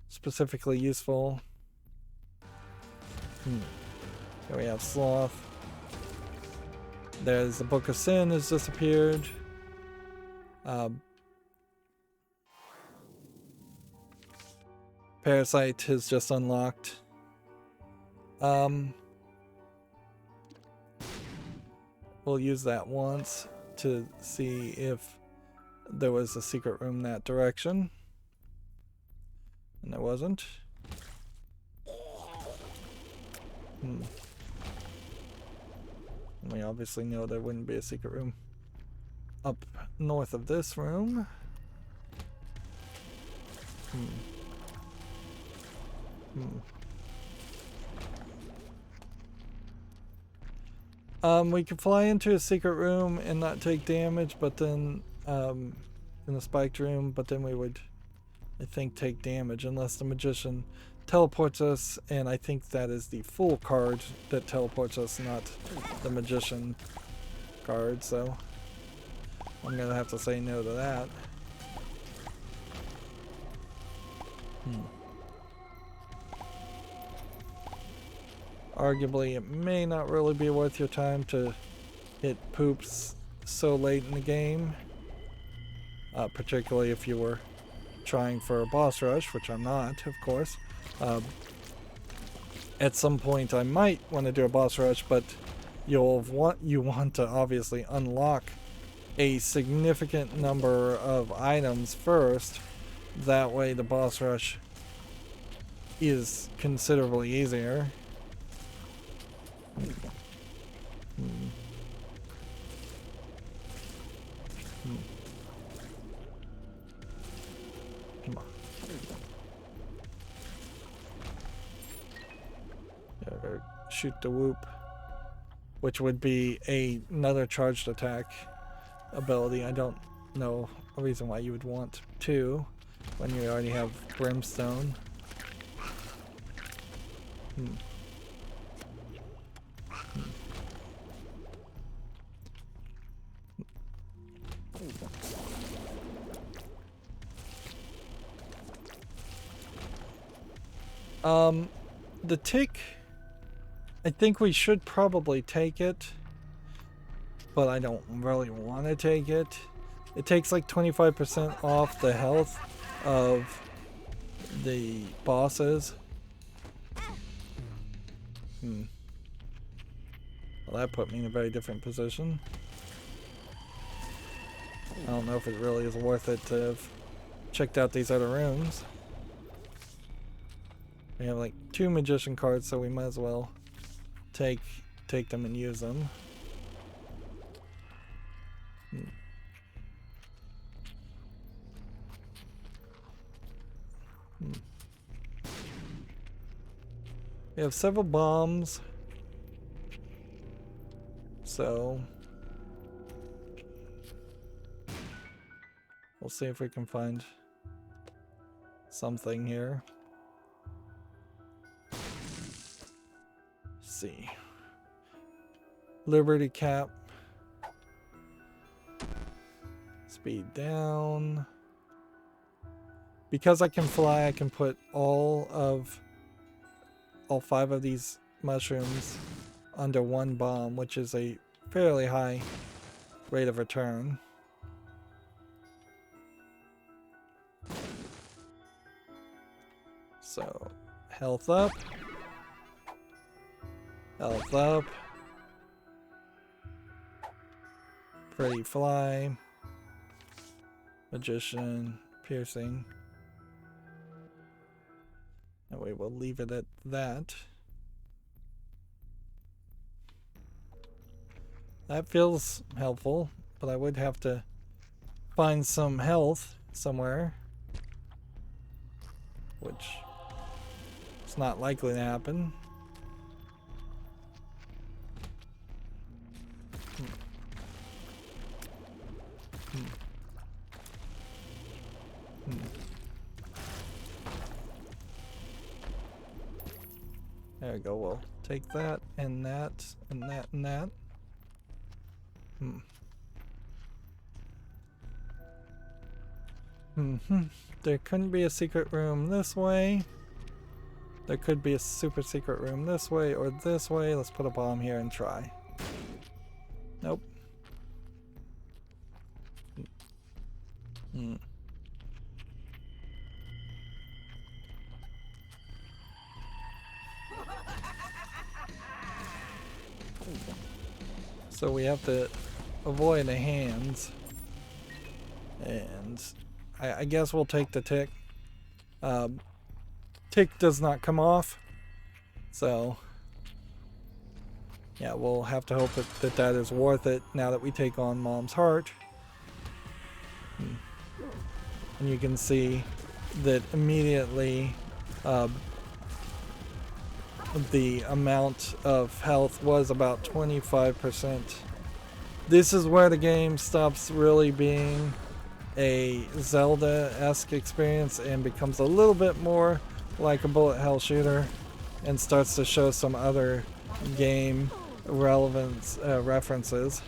specifically useful. Here we have Sloth. There's the Book of Sin has disappeared. Parasite has just unlocked. We'll use that once to see if there was a secret room that direction. And there wasn't. We obviously know there wouldn't be a secret room up north of this room. We could fly into a secret room and not take damage, but then in the spiked room, but then we would, I think, take damage unless the magician teleports us, and I think that is the full card that teleports us, not the magician card, so I'm gonna have to say no to that. Arguably, it may not really be worth your time to hit poops so late in the game, particularly if you were trying for a boss rush, which I'm not, of course. At some point I might want to do a boss rush, but you want to obviously unlock a significant number of items first. That way the boss rush is considerably easier. Come on. Shoot the whoop, which would be another charged attack ability. I don't know a reason why you would want two when you already have Brimstone. The tick, I think we should probably take it, but I don't really want to take it. It takes like 25% off the health of the bosses. Well, that put me in a very different position. I don't know if it really is worth it to have checked out these other rooms. We have like 2 magician cards, so we might as well take them and use them. We have several bombs, so we'll see if we can find something here. See. Liberty cap. Speed down. Because I can fly, I can put all 5 of these mushrooms under one bomb, which is a fairly high rate of return. So, health up. Health up. Pretty fly. Magician. Piercing. And we will leave it at that. That feels helpful, but I would have to find some health somewhere, which is not likely to happen. There we go, we'll take that and that and that and that. There couldn't be a secret room this way. There could be a super secret room this way or this way. Let's put a bomb here and try. Nope. So we have to avoid the hands, and I guess we'll take the tick. Tick does not come off, so yeah, we'll have to hope that is worth it now that we take on Mom's heart. And you can see that immediately the amount of health was about 25%. This is where the game stops really being a Zelda-esque experience and becomes a little bit more like a bullet hell shooter and starts to show some other game relevance references.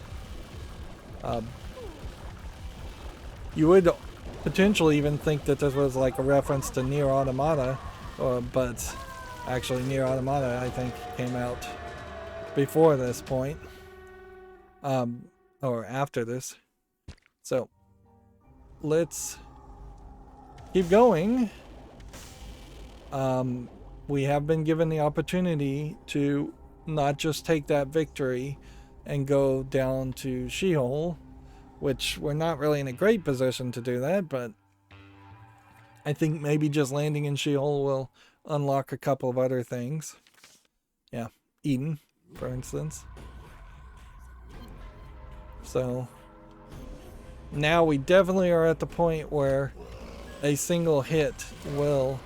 You would potentially even think that this was like a reference to Nier Automata, but actually Nier Automata I think came out before this point, or after this. So let's keep going. We have been given the opportunity to not just take that victory and go down to Sheol, which we're not really in a great position to do that, but I think maybe just landing in Sheol will unlock a couple of other things. Yeah, Eden, for instance. So now we definitely are at the point where a single hit will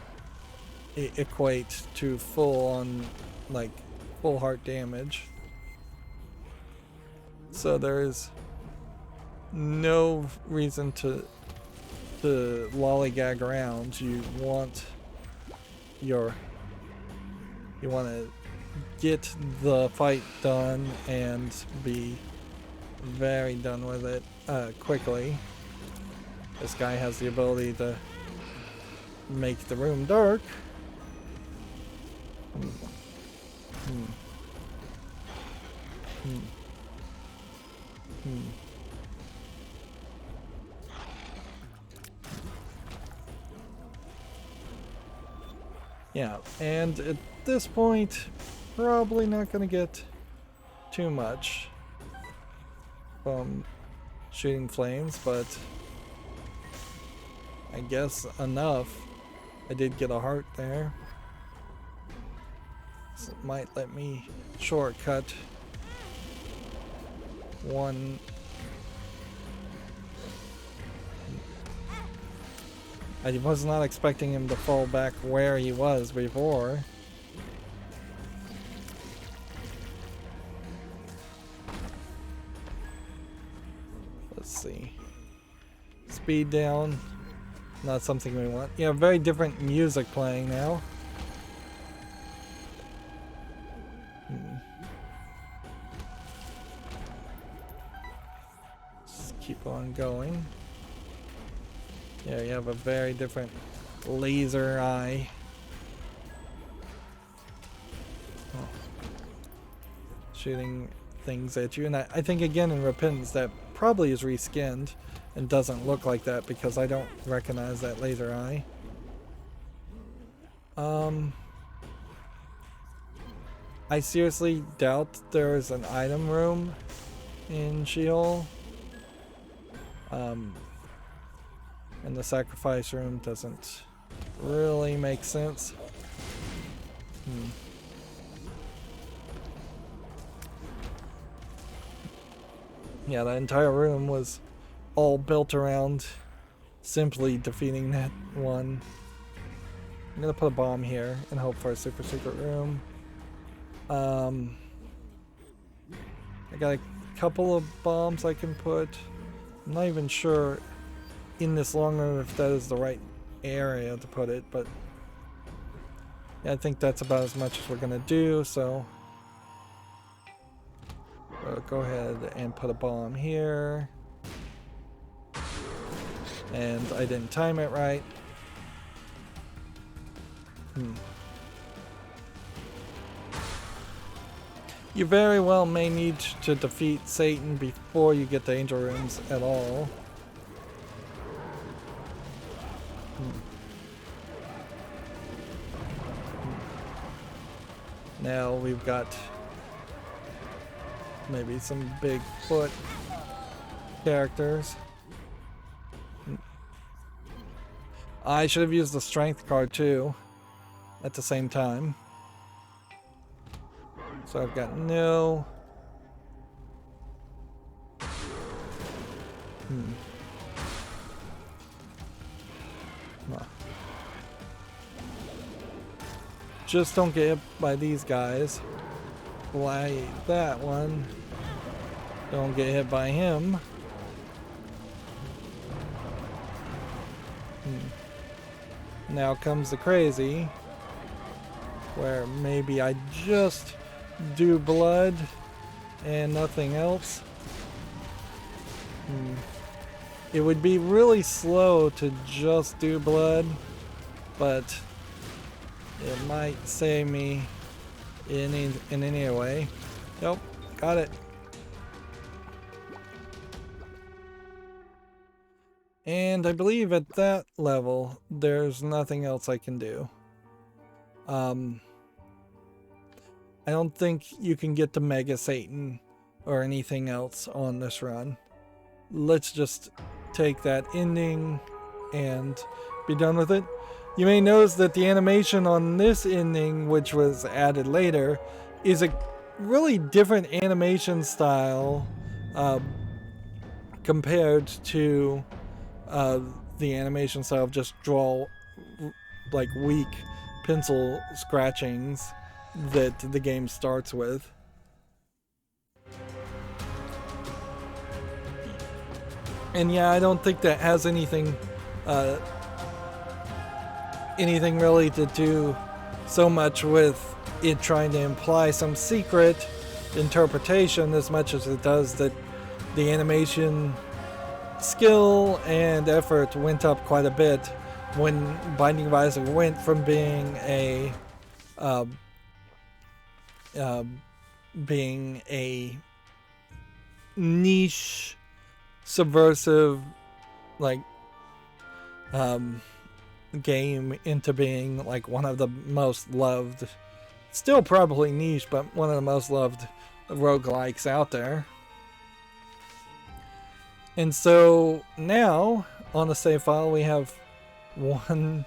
equate to full on, like, full heart damage. So there is no reason to lollygag around. You want to get the fight done and be very done with it quickly. This guy has the ability to make the room dark. Yeah, and at this point, probably not going to get too much from shooting flames, but I guess enough. I did get a heart there. So it might let me shortcut one. I was not expecting him to fall back where he was before. Let's see. Speed down. Not something we want. Yeah, very different music playing now. Just keep on going. Yeah, you have a very different laser eye. Oh. Shooting things at you. And I think again in Repentance that probably is reskinned and doesn't look like that because I don't recognize that laser eye. I seriously doubt there is an item room in Sheol. And the sacrifice room doesn't really make sense. Yeah, the entire room was all built around simply defeating that one. I'm gonna put a bomb here and hope for a super secret room. I got a couple of bombs I can put. I'm not even sure in this long room if that is the right area to put it, but yeah, I think that's about as much as we're gonna do, so we'll go ahead and put a bomb here. And I didn't time it right. You very well may need to defeat Satan before you get the angel rooms at all. Now we've got maybe some Bigfoot characters. I should have used the strength card too at the same time. So I've got no. Just don't get hit by these guys. Why that one? Don't get hit by him. Now comes the crazy, where maybe I just do blood and nothing else. It would be really slow to just do blood, but it might save me in any way. Nope, got it. And I believe at that level, there's nothing else I can do. I don't think you can get to Mega Satan or anything else on this run. let's just take that ending and be done with it. You may notice that the animation on this ending, which was added later, is a really different animation style compared to the animation style of just draw like weak pencil scratchings that the game starts with. And yeah, I don't think that has anything really to do so much with it trying to imply some secret interpretation as much as it does that the animation skill and effort went up quite a bit when Binding of Isaac went from being a niche, subversive, like game into being like one of the most loved, still probably niche, but one of the most loved roguelikes out there. And so now on the save file we have one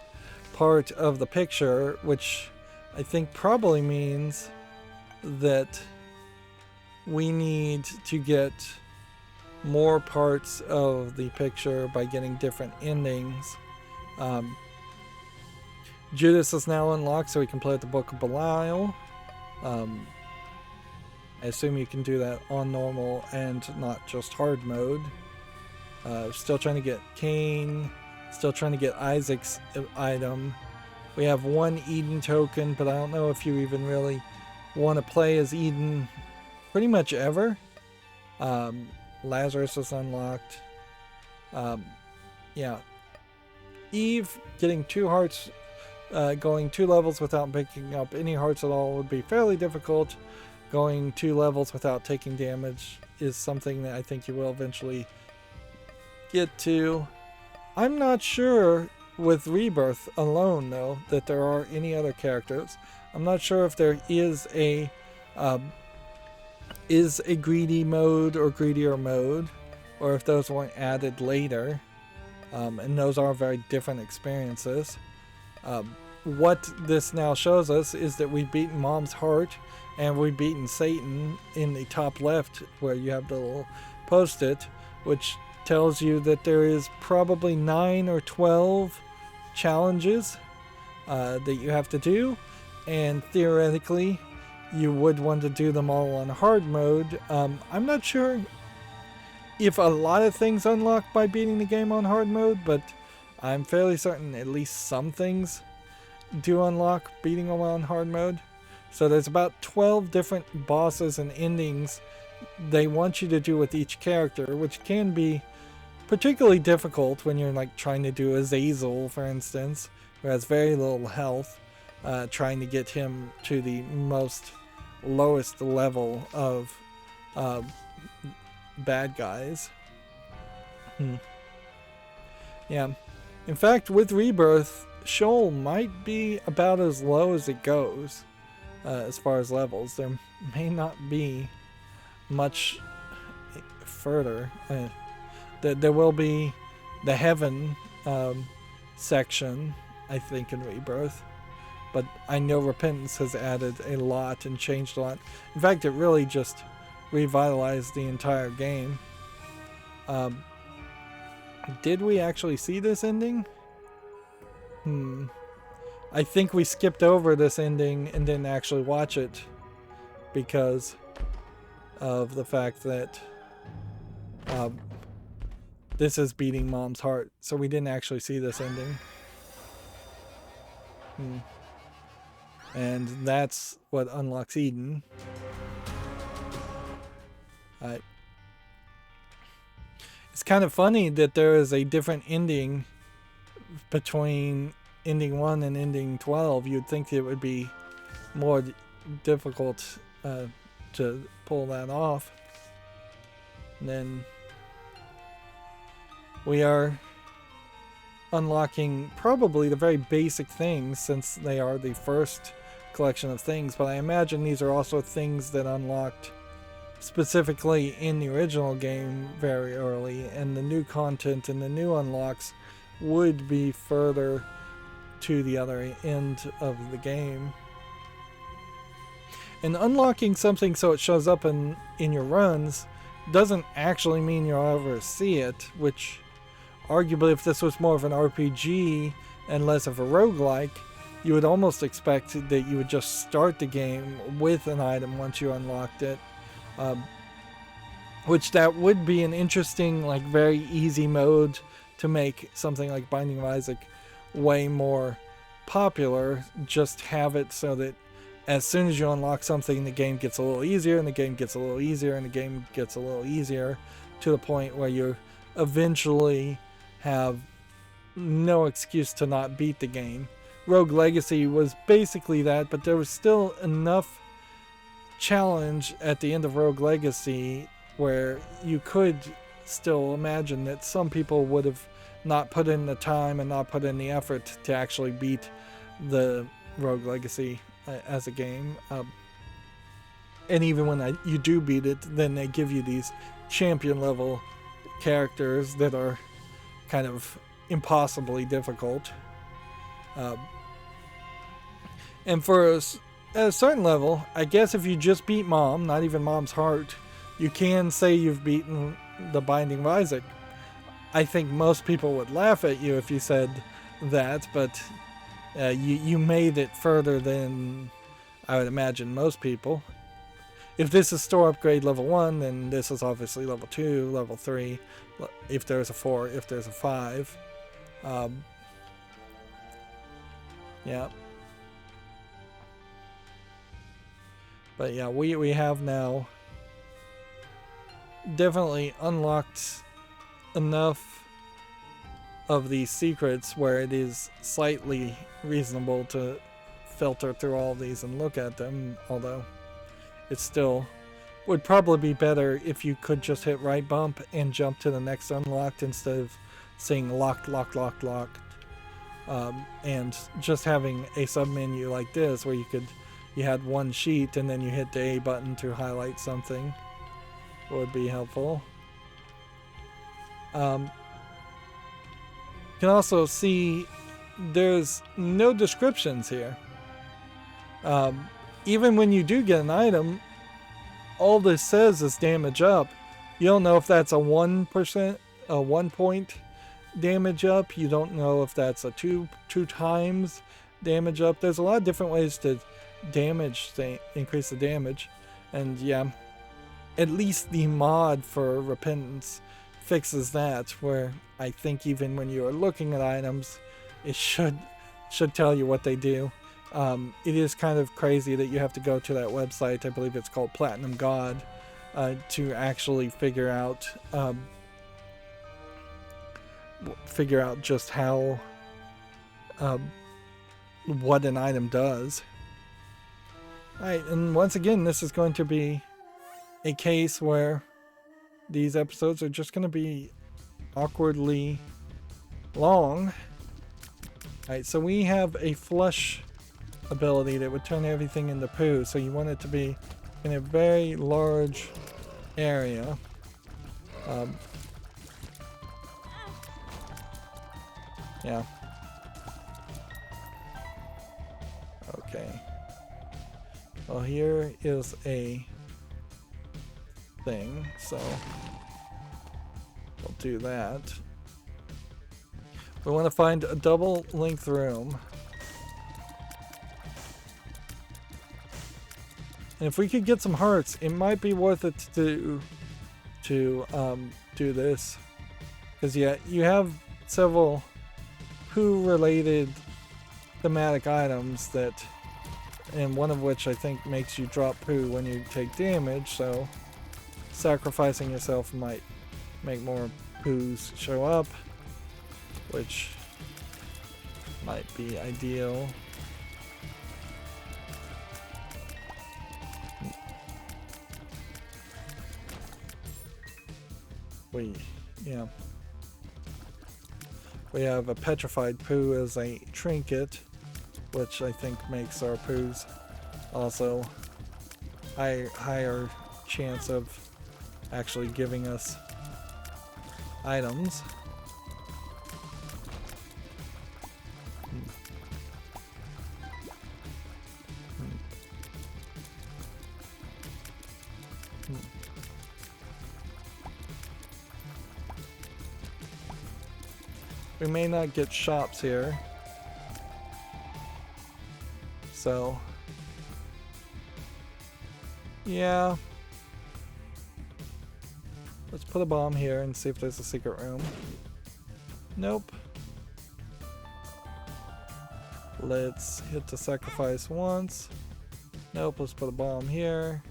part of the picture, which I think probably means that we need to get more parts of the picture by getting different endings. Judas is now unlocked, so we can play with the Book of Belial. I assume you can do that on normal and not just hard mode. Still trying to get Cain. Still trying to get Isaac's item. We have one Eden token, but I don't know if you even really want to play as Eden pretty much ever. Lazarus is unlocked. Yeah. Eve getting 2 hearts, going 2 levels without picking up any hearts at all would be fairly difficult. Going 2 levels without taking damage is something that I think you will eventually get to. I'm not sure with Rebirth alone, though, that there are any other characters. I'm not sure if there is a greedy mode or greedier mode, or if those weren't added later. And those are very different experiences. What this now shows us is that we've beaten Mom's Heart, and we've beaten Satan in the top left, where you have the little post-it, which tells you that there is probably 9 or 12 challenges that you have to do, and theoretically you would want to do them all on hard mode. I'm not sure if a lot of things unlock by beating the game on hard mode, but I'm fairly certain at least some things do unlock beating them on hard mode. So there's about 12 different bosses and endings they want you to do with each character, which can be particularly difficult when you're like trying to do Azazel, for instance, who has very little health, trying to get him to the lowest level of bad guys. Yeah. In fact, with Rebirth, Sheol might be about as low as it goes as far as levels. There may not be much further. There will be the heaven section, I think, in Rebirth. But I know Repentance has added a lot and changed a lot. In fact, it really just revitalized the entire game. Did we actually see this ending? I think we skipped over this ending and didn't actually watch it because of the fact that this is beating Mom's Heart, so we didn't actually see this ending. And that's what unlocks Eden. It's kind of funny that there is a different ending between ending 1 and ending 12. You'd think it would be more difficult to pull that off. And then we are unlocking probably the very basic things, since they are the first collection of things, but I imagine these are also things that unlocked specifically in the original game very early, and the new content and the new unlocks would be further to the other end of the game. And unlocking something so it shows up in your runs doesn't actually mean you'll ever see it, which arguably if this was more of an RPG and less of a roguelike, you would almost expect that you would just start the game with an item once you unlocked it. Which that would be an interesting, like, very easy mode to make something like Binding of Isaac way more popular. Just have it so that as soon as you unlock something, the game gets a little easier, and the game gets a little easier, and the game gets a little easier, to the point where you eventually have no excuse to not beat the game. Rogue Legacy was basically that, but there was still enough challenge at the end of Rogue Legacy where you could still imagine that some people would have not put in the time and not put in the effort to actually beat the Rogue Legacy as a game. And even when you do beat it, then they give you these champion level characters that are kind of impossibly difficult. And for at a certain level, I guess if you just beat Mom, not even Mom's Heart, you can say you've beaten the Binding of Isaac. I think most people would laugh at you if you said that, but you made it further than I would imagine most people. If this is store upgrade level 1, then this is obviously level 2, level 3, if there's a 4, if there's a 5. Yeah. But yeah, we have now definitely unlocked enough of these secrets where it is slightly reasonable to filter through all of these and look at them, although it still would probably be better if you could just hit right bump and jump to the next unlocked instead of saying locked, locked, locked, locked. And just having a submenu like this where you had one sheet and then you hit the A button to highlight something would be helpful. You can also see there's no descriptions here. Even when you do get an item, all this says is damage up. You don't know if that's a 1%, a 1 point damage up. You don't know if that's a two times damage up. There's a lot of different ways to increase the damage. And yeah, at least the mod for Repentance fixes that, where I think even when you are looking at items, it should tell you what they do. It is kind of crazy that you have to go to that website, I believe it's called Platinum God, to actually figure out just how what an item does. Alright, and once again, this is going to be a case where these episodes are just going to be awkwardly long. Alright, so we have a flush ability that would turn everything into poo, so you want it to be in a very large area. Yeah. Okay. Well, here is a thing, so we'll do that. We want to find a double length room. And if we could get some hearts, it might be worth it to do this. Because yeah, you have several poo-related thematic items that, and one of which I think makes you drop poo when you take damage, so sacrificing yourself might make more poos show up, which might be ideal. We have a petrified poo as a trinket, which I think makes our poos also higher chance of actually giving us items. We may not get shops here. So, yeah. Let's put a bomb here and see if there's a secret room. Nope. Let's hit the sacrifice once. Nope, let's put a bomb here.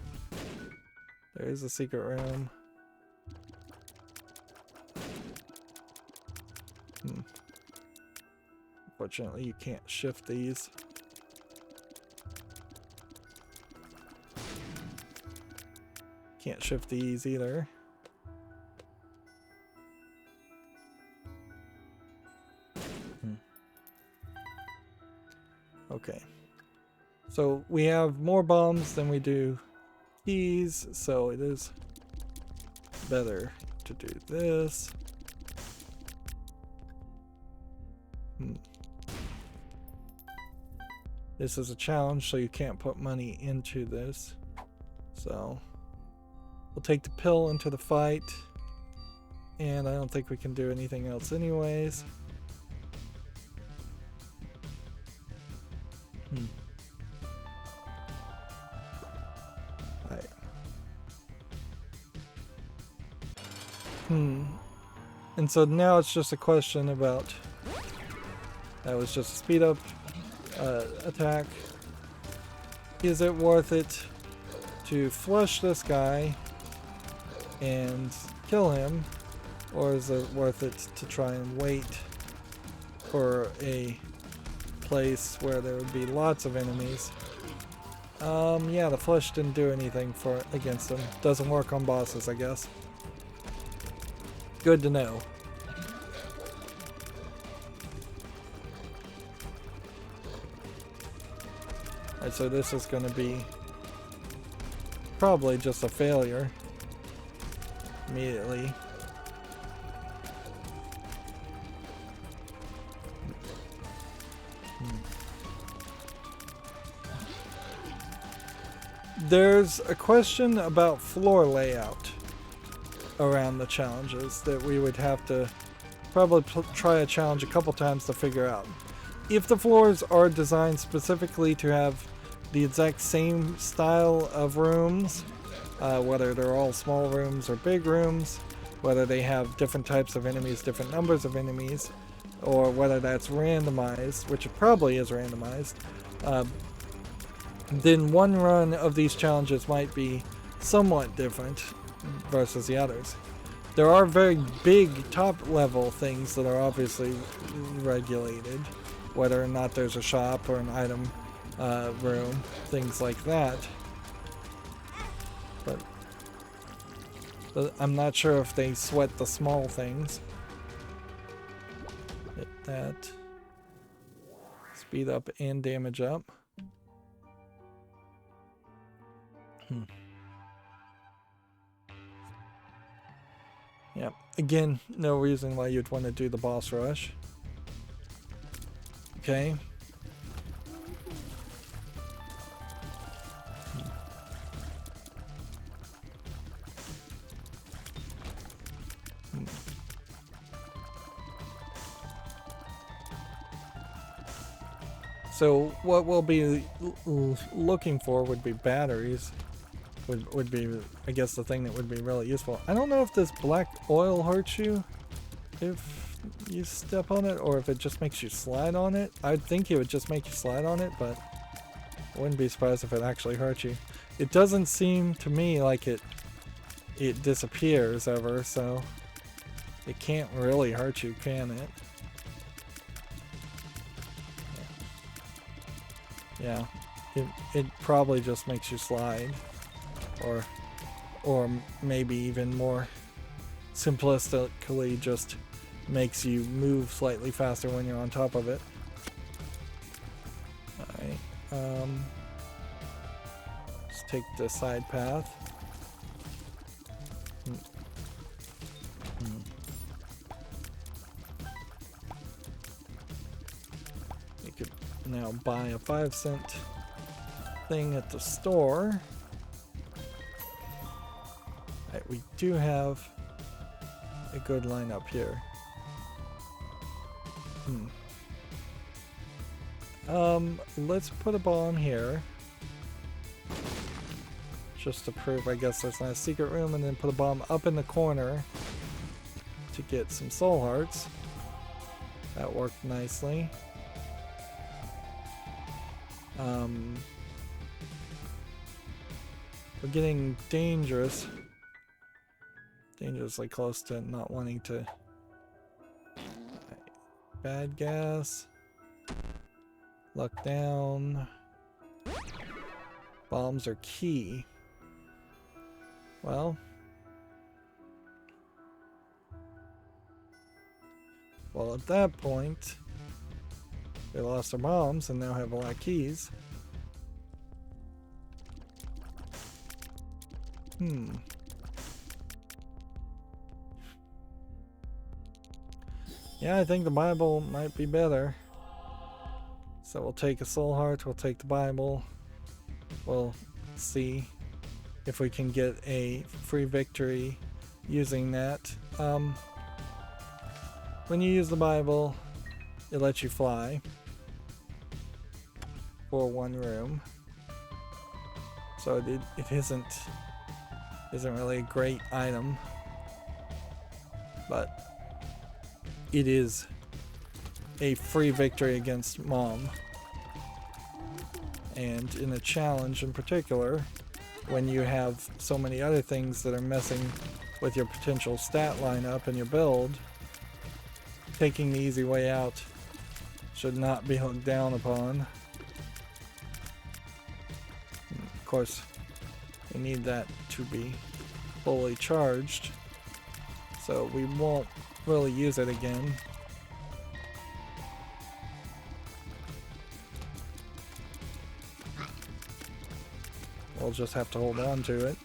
There is a secret room. Unfortunately, you can't shift these. Can't shift these either. Okay. So we have more bombs than we do keys, so it is better to do this. This is a challenge, so you can't put money into this. So we'll take the pill into the fight, and I don't think we can do anything else anyways. Right. And so now it's just a question about, that was just a speed up attack. Is it worth it to flush this guy and kill him, or is it worth it to try and wait for a place where there would be lots of enemies? Yeah, the flush didn't do anything against him. Doesn't work on bosses, I guess. Good to know. Alright, so this is going to be probably just a failure immediately. There's a question about floor layout around the challenges that we would have to probably try a challenge a couple times to figure out. If the floors are designed specifically to have the exact same style of rooms, whether they're all small rooms or big rooms, whether they have different types of enemies, different numbers of enemies, or whether that's randomized, which it probably is randomized, then one run of these challenges might be somewhat different versus the others. There are very big top level things that are obviously regulated, whether or not there's a shop or an item room, things like that. But I'm not sure if they sweat the small things. Hit that. Speed up and damage up. Yep. Again, no reason why you'd want to do the boss rush. Okay. So what we'll be looking for would be batteries. Would be, I guess, the thing that would be really useful. I don't know if this black oil hurts you if you step on it, or if it just makes you slide on it. I'd think it would just make you slide on it, but I wouldn't be surprised if it actually hurt you. It doesn't seem to me like it disappears ever, so it can't really hurt you, can it? Yeah, it probably just makes you slide. Or maybe even more simplistically just makes you move slightly faster when you're on top of it. Alright, let's take the side path. now buy a 5-cent thing at the store. Right, we do have a good lineup here. Let's put a bomb here. Just to prove, I guess, there's not a secret room, and then put a bomb up in the corner to get some soul hearts. That worked nicely. We're getting dangerously close to not wanting to. Bad gas. Luck down. Bombs are key. Well, at that point, we lost our bombs and now have a lot of keys. Yeah, I think the Bible might be better. So we'll take a soul heart, we'll take the Bible. We'll see if we can get a free victory using that. When you use the Bible, it lets you fly for one room. So it isn't really a great item, but it is a free victory against Mom. And in a challenge in particular, when you have so many other things that are messing with your potential stat lineup and your build, taking the easy way out should not be looked down upon. Of course, we need that to be fully charged, so we won't really use it again. We'll just have to hold on to it.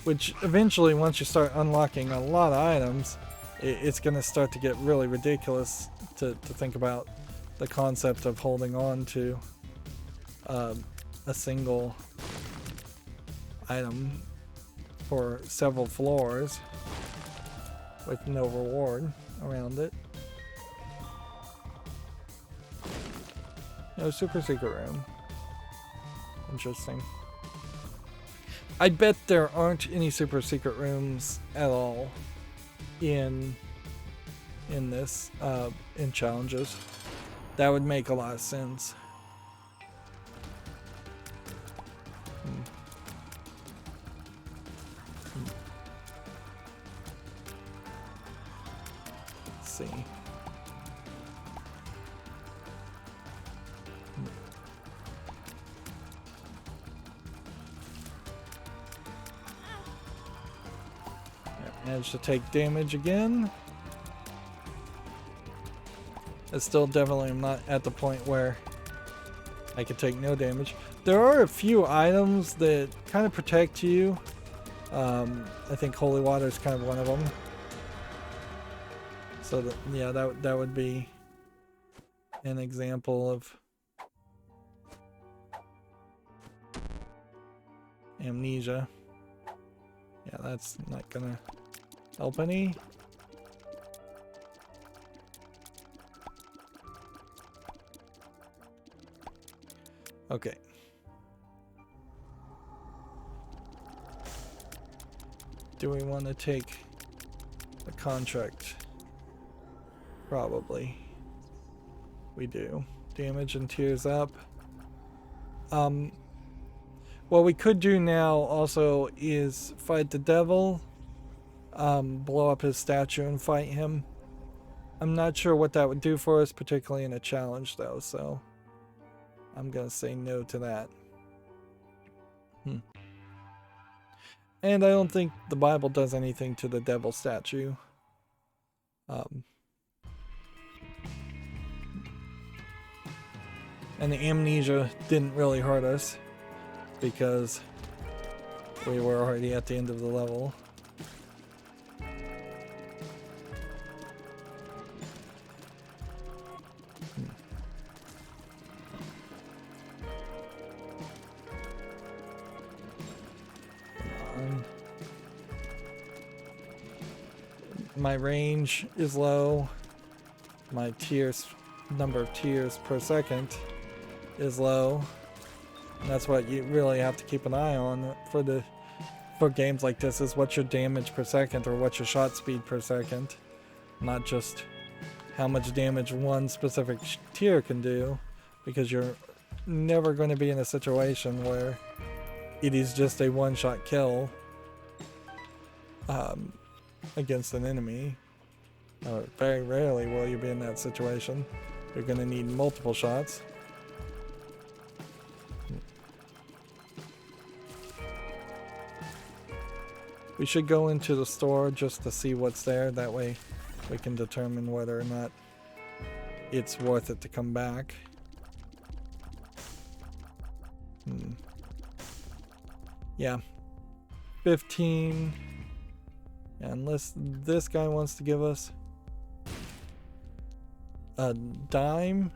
Which eventually, once you start unlocking a lot of items, it's going to start to get really ridiculous to think about the concept of holding on to a single item for several floors with no reward around it. No super secret room. Interesting. I bet there aren't any super secret rooms at all in this in challenges. That would make a lot of sense. Let's see. Managed to take damage again. I still definitely am not at the point where I can take no damage. There are a few items that kind of protect you. I think holy water is kind of one of them. So that, yeah, that would be an example of amnesia. Yeah, that's not gonna help any. Okay. Do we want to take the contract? Probably. We do. Damage and tears up. What we could do now also is fight the devil, blow up his statue and fight him. I'm not sure what that would do for us, particularly in a challenge though, so I'm gonna say no to that. And I don't think the Bible does anything to the devil statue. And the amnesia didn't really hurt us because we were already at the end of the level. my range is low. My number of tears per second is low. And that's what you really have to keep an eye on for games like this, is what's your damage per second or what's your shot speed per second. Not just how much damage one specific tier can do, because you're never going to be in a situation where it is just a one-shot kill against an enemy. Very rarely will you be in that situation. You're going to need multiple shots. We should go into the store just to see what's there. That way we can determine whether or not it's worth it to come back. Yeah. 15. Unless this guy wants to give us a dime,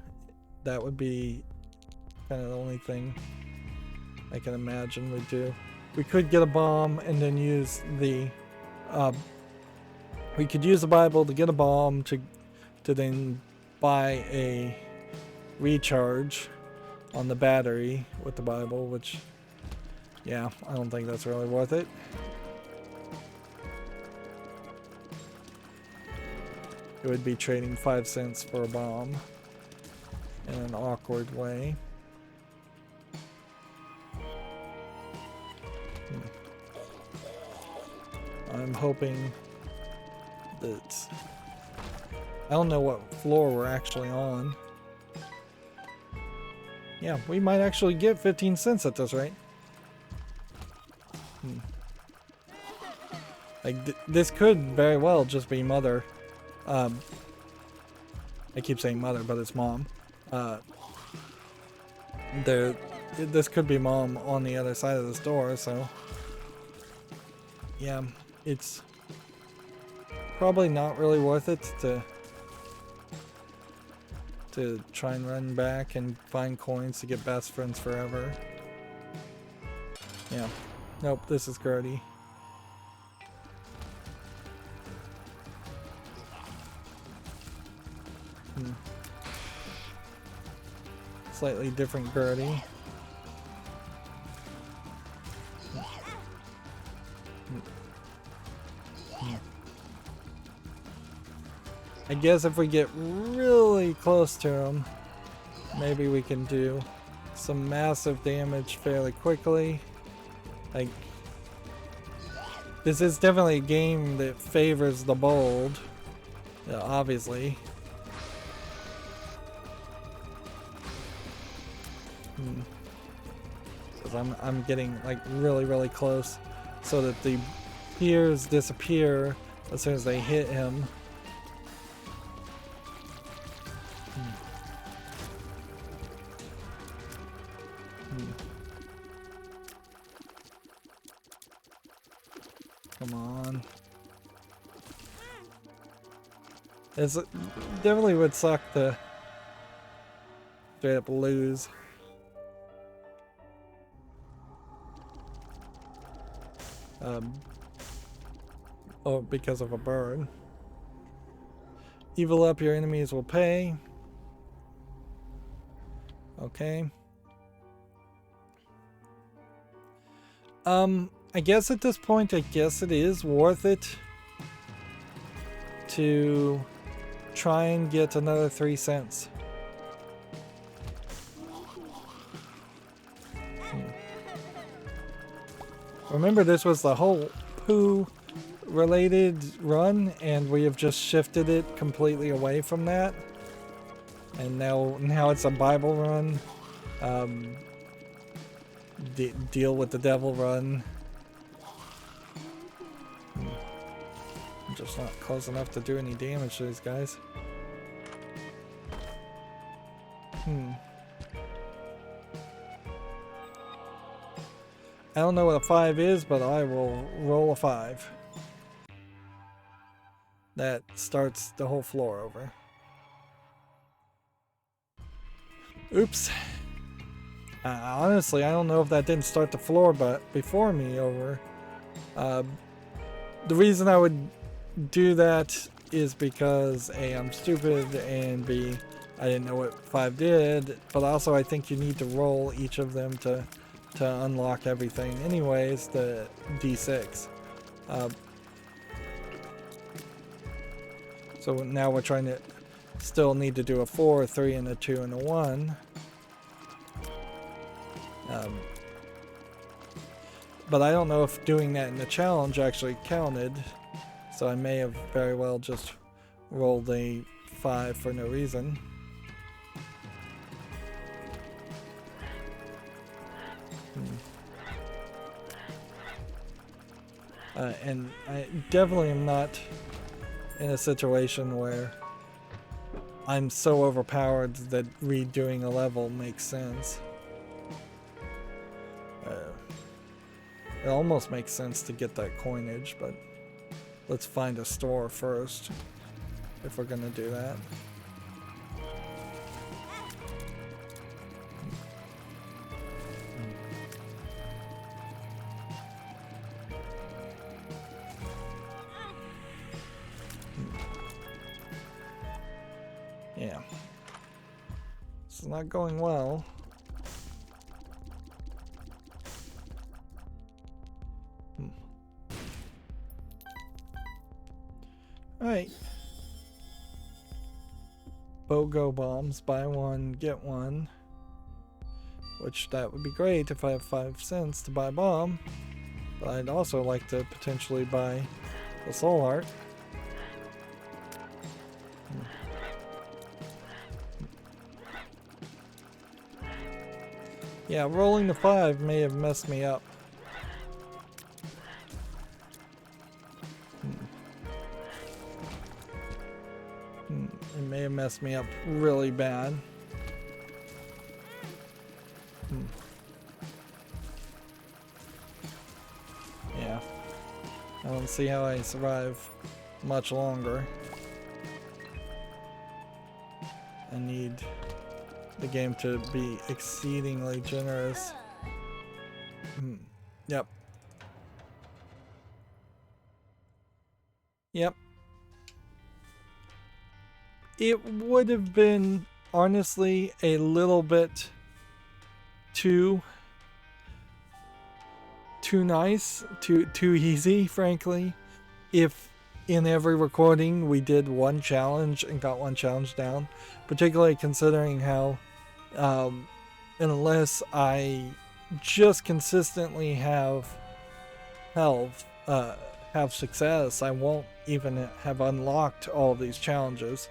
that would be kind of the only thing I can imagine we'd do. We could get a bomb and then use the we could use the Bible to get a bomb to then buy a recharge on the battery with the Bible, which, yeah, I don't think that's really worth it. It would be trading 5 cents for a bomb in an awkward way. I'm hoping that... I don't know what floor we're actually on. Yeah, we might actually get 15 cents at this rate. Like, this could very well just be Mother. I keep saying Mother, but it's Mom. This could be Mom on the other side of the store, so... Yeah, it's probably not really worth it to try and run back and find coins to get best friends forever. Yeah. Nope, this is Gertie. Slightly different Gertie. I guess if we get really close to him, maybe we can do some massive damage fairly quickly. Like, this is definitely a game that favors the bold, obviously. Because I'm getting like really close, so that the peers disappear as soon as they hit him. Come on. It definitely would suck to straight up lose. Oh, because of a bird. Evil up, your enemies will pay. Okay. I guess at this point, I guess it is worth it to try and get another 3 cents. Remember, this was the whole poo related run, and we have just shifted it completely away from that. And now it's a Bible run. Deal with the devil run. I'm just not close enough to do any damage to these guys. I don't know what a 5 is, but I will roll a 5. That starts the whole floor over. Oops. Honestly, I don't know if that didn't start the floor but before me over. The reason I would do that is because A, I'm stupid, and B, I didn't know what 5 did, but also I think you need to roll each of them to unlock everything. Anyways, the D6. So now we're trying to still need to do a 4, a 3, and a 2, and a 1. But I don't know if doing that in the challenge actually counted, so I may have very well just rolled a 5 for no reason. And I definitely am not in a situation where I'm so overpowered that redoing a level makes sense. It almost makes sense to get that coinage, but let's find a store first if we're gonna do that. Yeah. This is not going well. Alright. BOGO bombs, buy one, get one. Which that would be great if I have 5 cents to buy a bomb. But I'd also like to potentially buy the soul heart. Yeah, rolling the 5 may have messed me up. It may have messed me up really bad. Yeah. I don't see how I survive much longer. I need the game to be exceedingly generous. Yep. Yep. It would have been, honestly, a little bit too nice, too easy, frankly, if in every recording we did one challenge and got one challenge down, particularly considering how unless I just consistently have health, have success, I won't even have unlocked all of these challenges.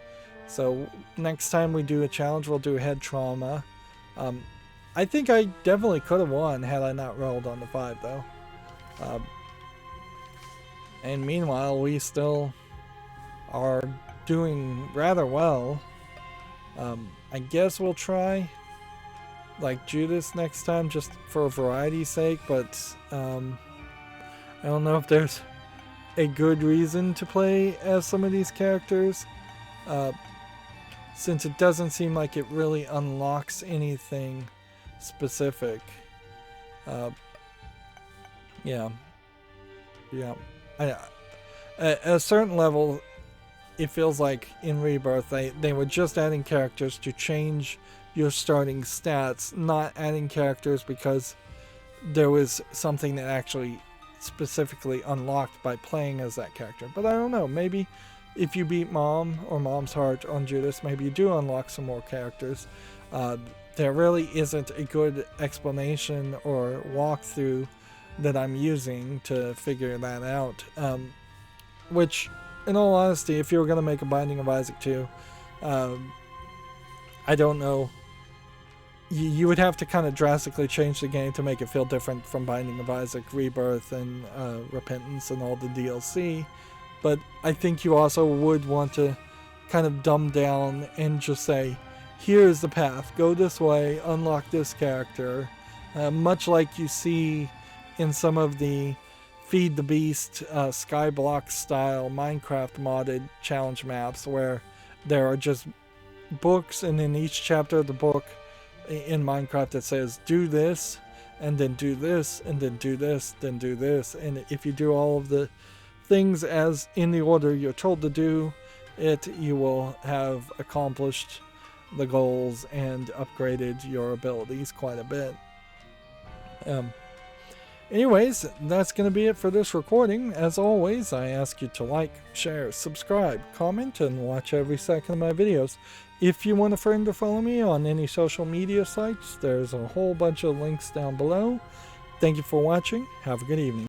So next time we do a challenge, we'll do head trauma. I think I definitely could have won had I not rolled on the 5 though. And meanwhile, we still are doing rather well. I guess we'll try like Judas next time just for variety's sake, but I don't know if there's a good reason to play as some of these characters. Since it doesn't seem like it really unlocks anything specific. Yeah. At a certain level, it feels like in Rebirth they were just adding characters to change your starting stats, not adding characters because there was something that actually specifically unlocked by playing as that character. But I don't know, maybe if you beat Mom or Mom's Heart on Judas, maybe you do unlock some more characters. There really isn't a good explanation or walkthrough that I'm using to figure that out. Which, in all honesty, if you were going to make a Binding of Isaac 2, I don't know. You would have to kind of drastically change the game to make it feel different from Binding of Isaac, Rebirth, and Repentance and all the DLC. But I think you also would want to kind of dumb down and just say, here's the path, go this way, unlock this character. Much like you see in some of the Feed the Beast, Skyblock style Minecraft modded challenge maps where there are just books, and in each chapter of the book in Minecraft it says do this, and then do this, and then do this, then do this. And if you do all of the things as in the order you're told to do it, you will have accomplished the goals and upgraded your abilities quite a bit. Anyways, that's going to be it for this recording. As always, I ask you to like, share, subscribe, comment, and watch every second of my videos. If you want a friend to follow me on any social media sites, there's a whole bunch of links down below. Thank you for watching. Have a good evening.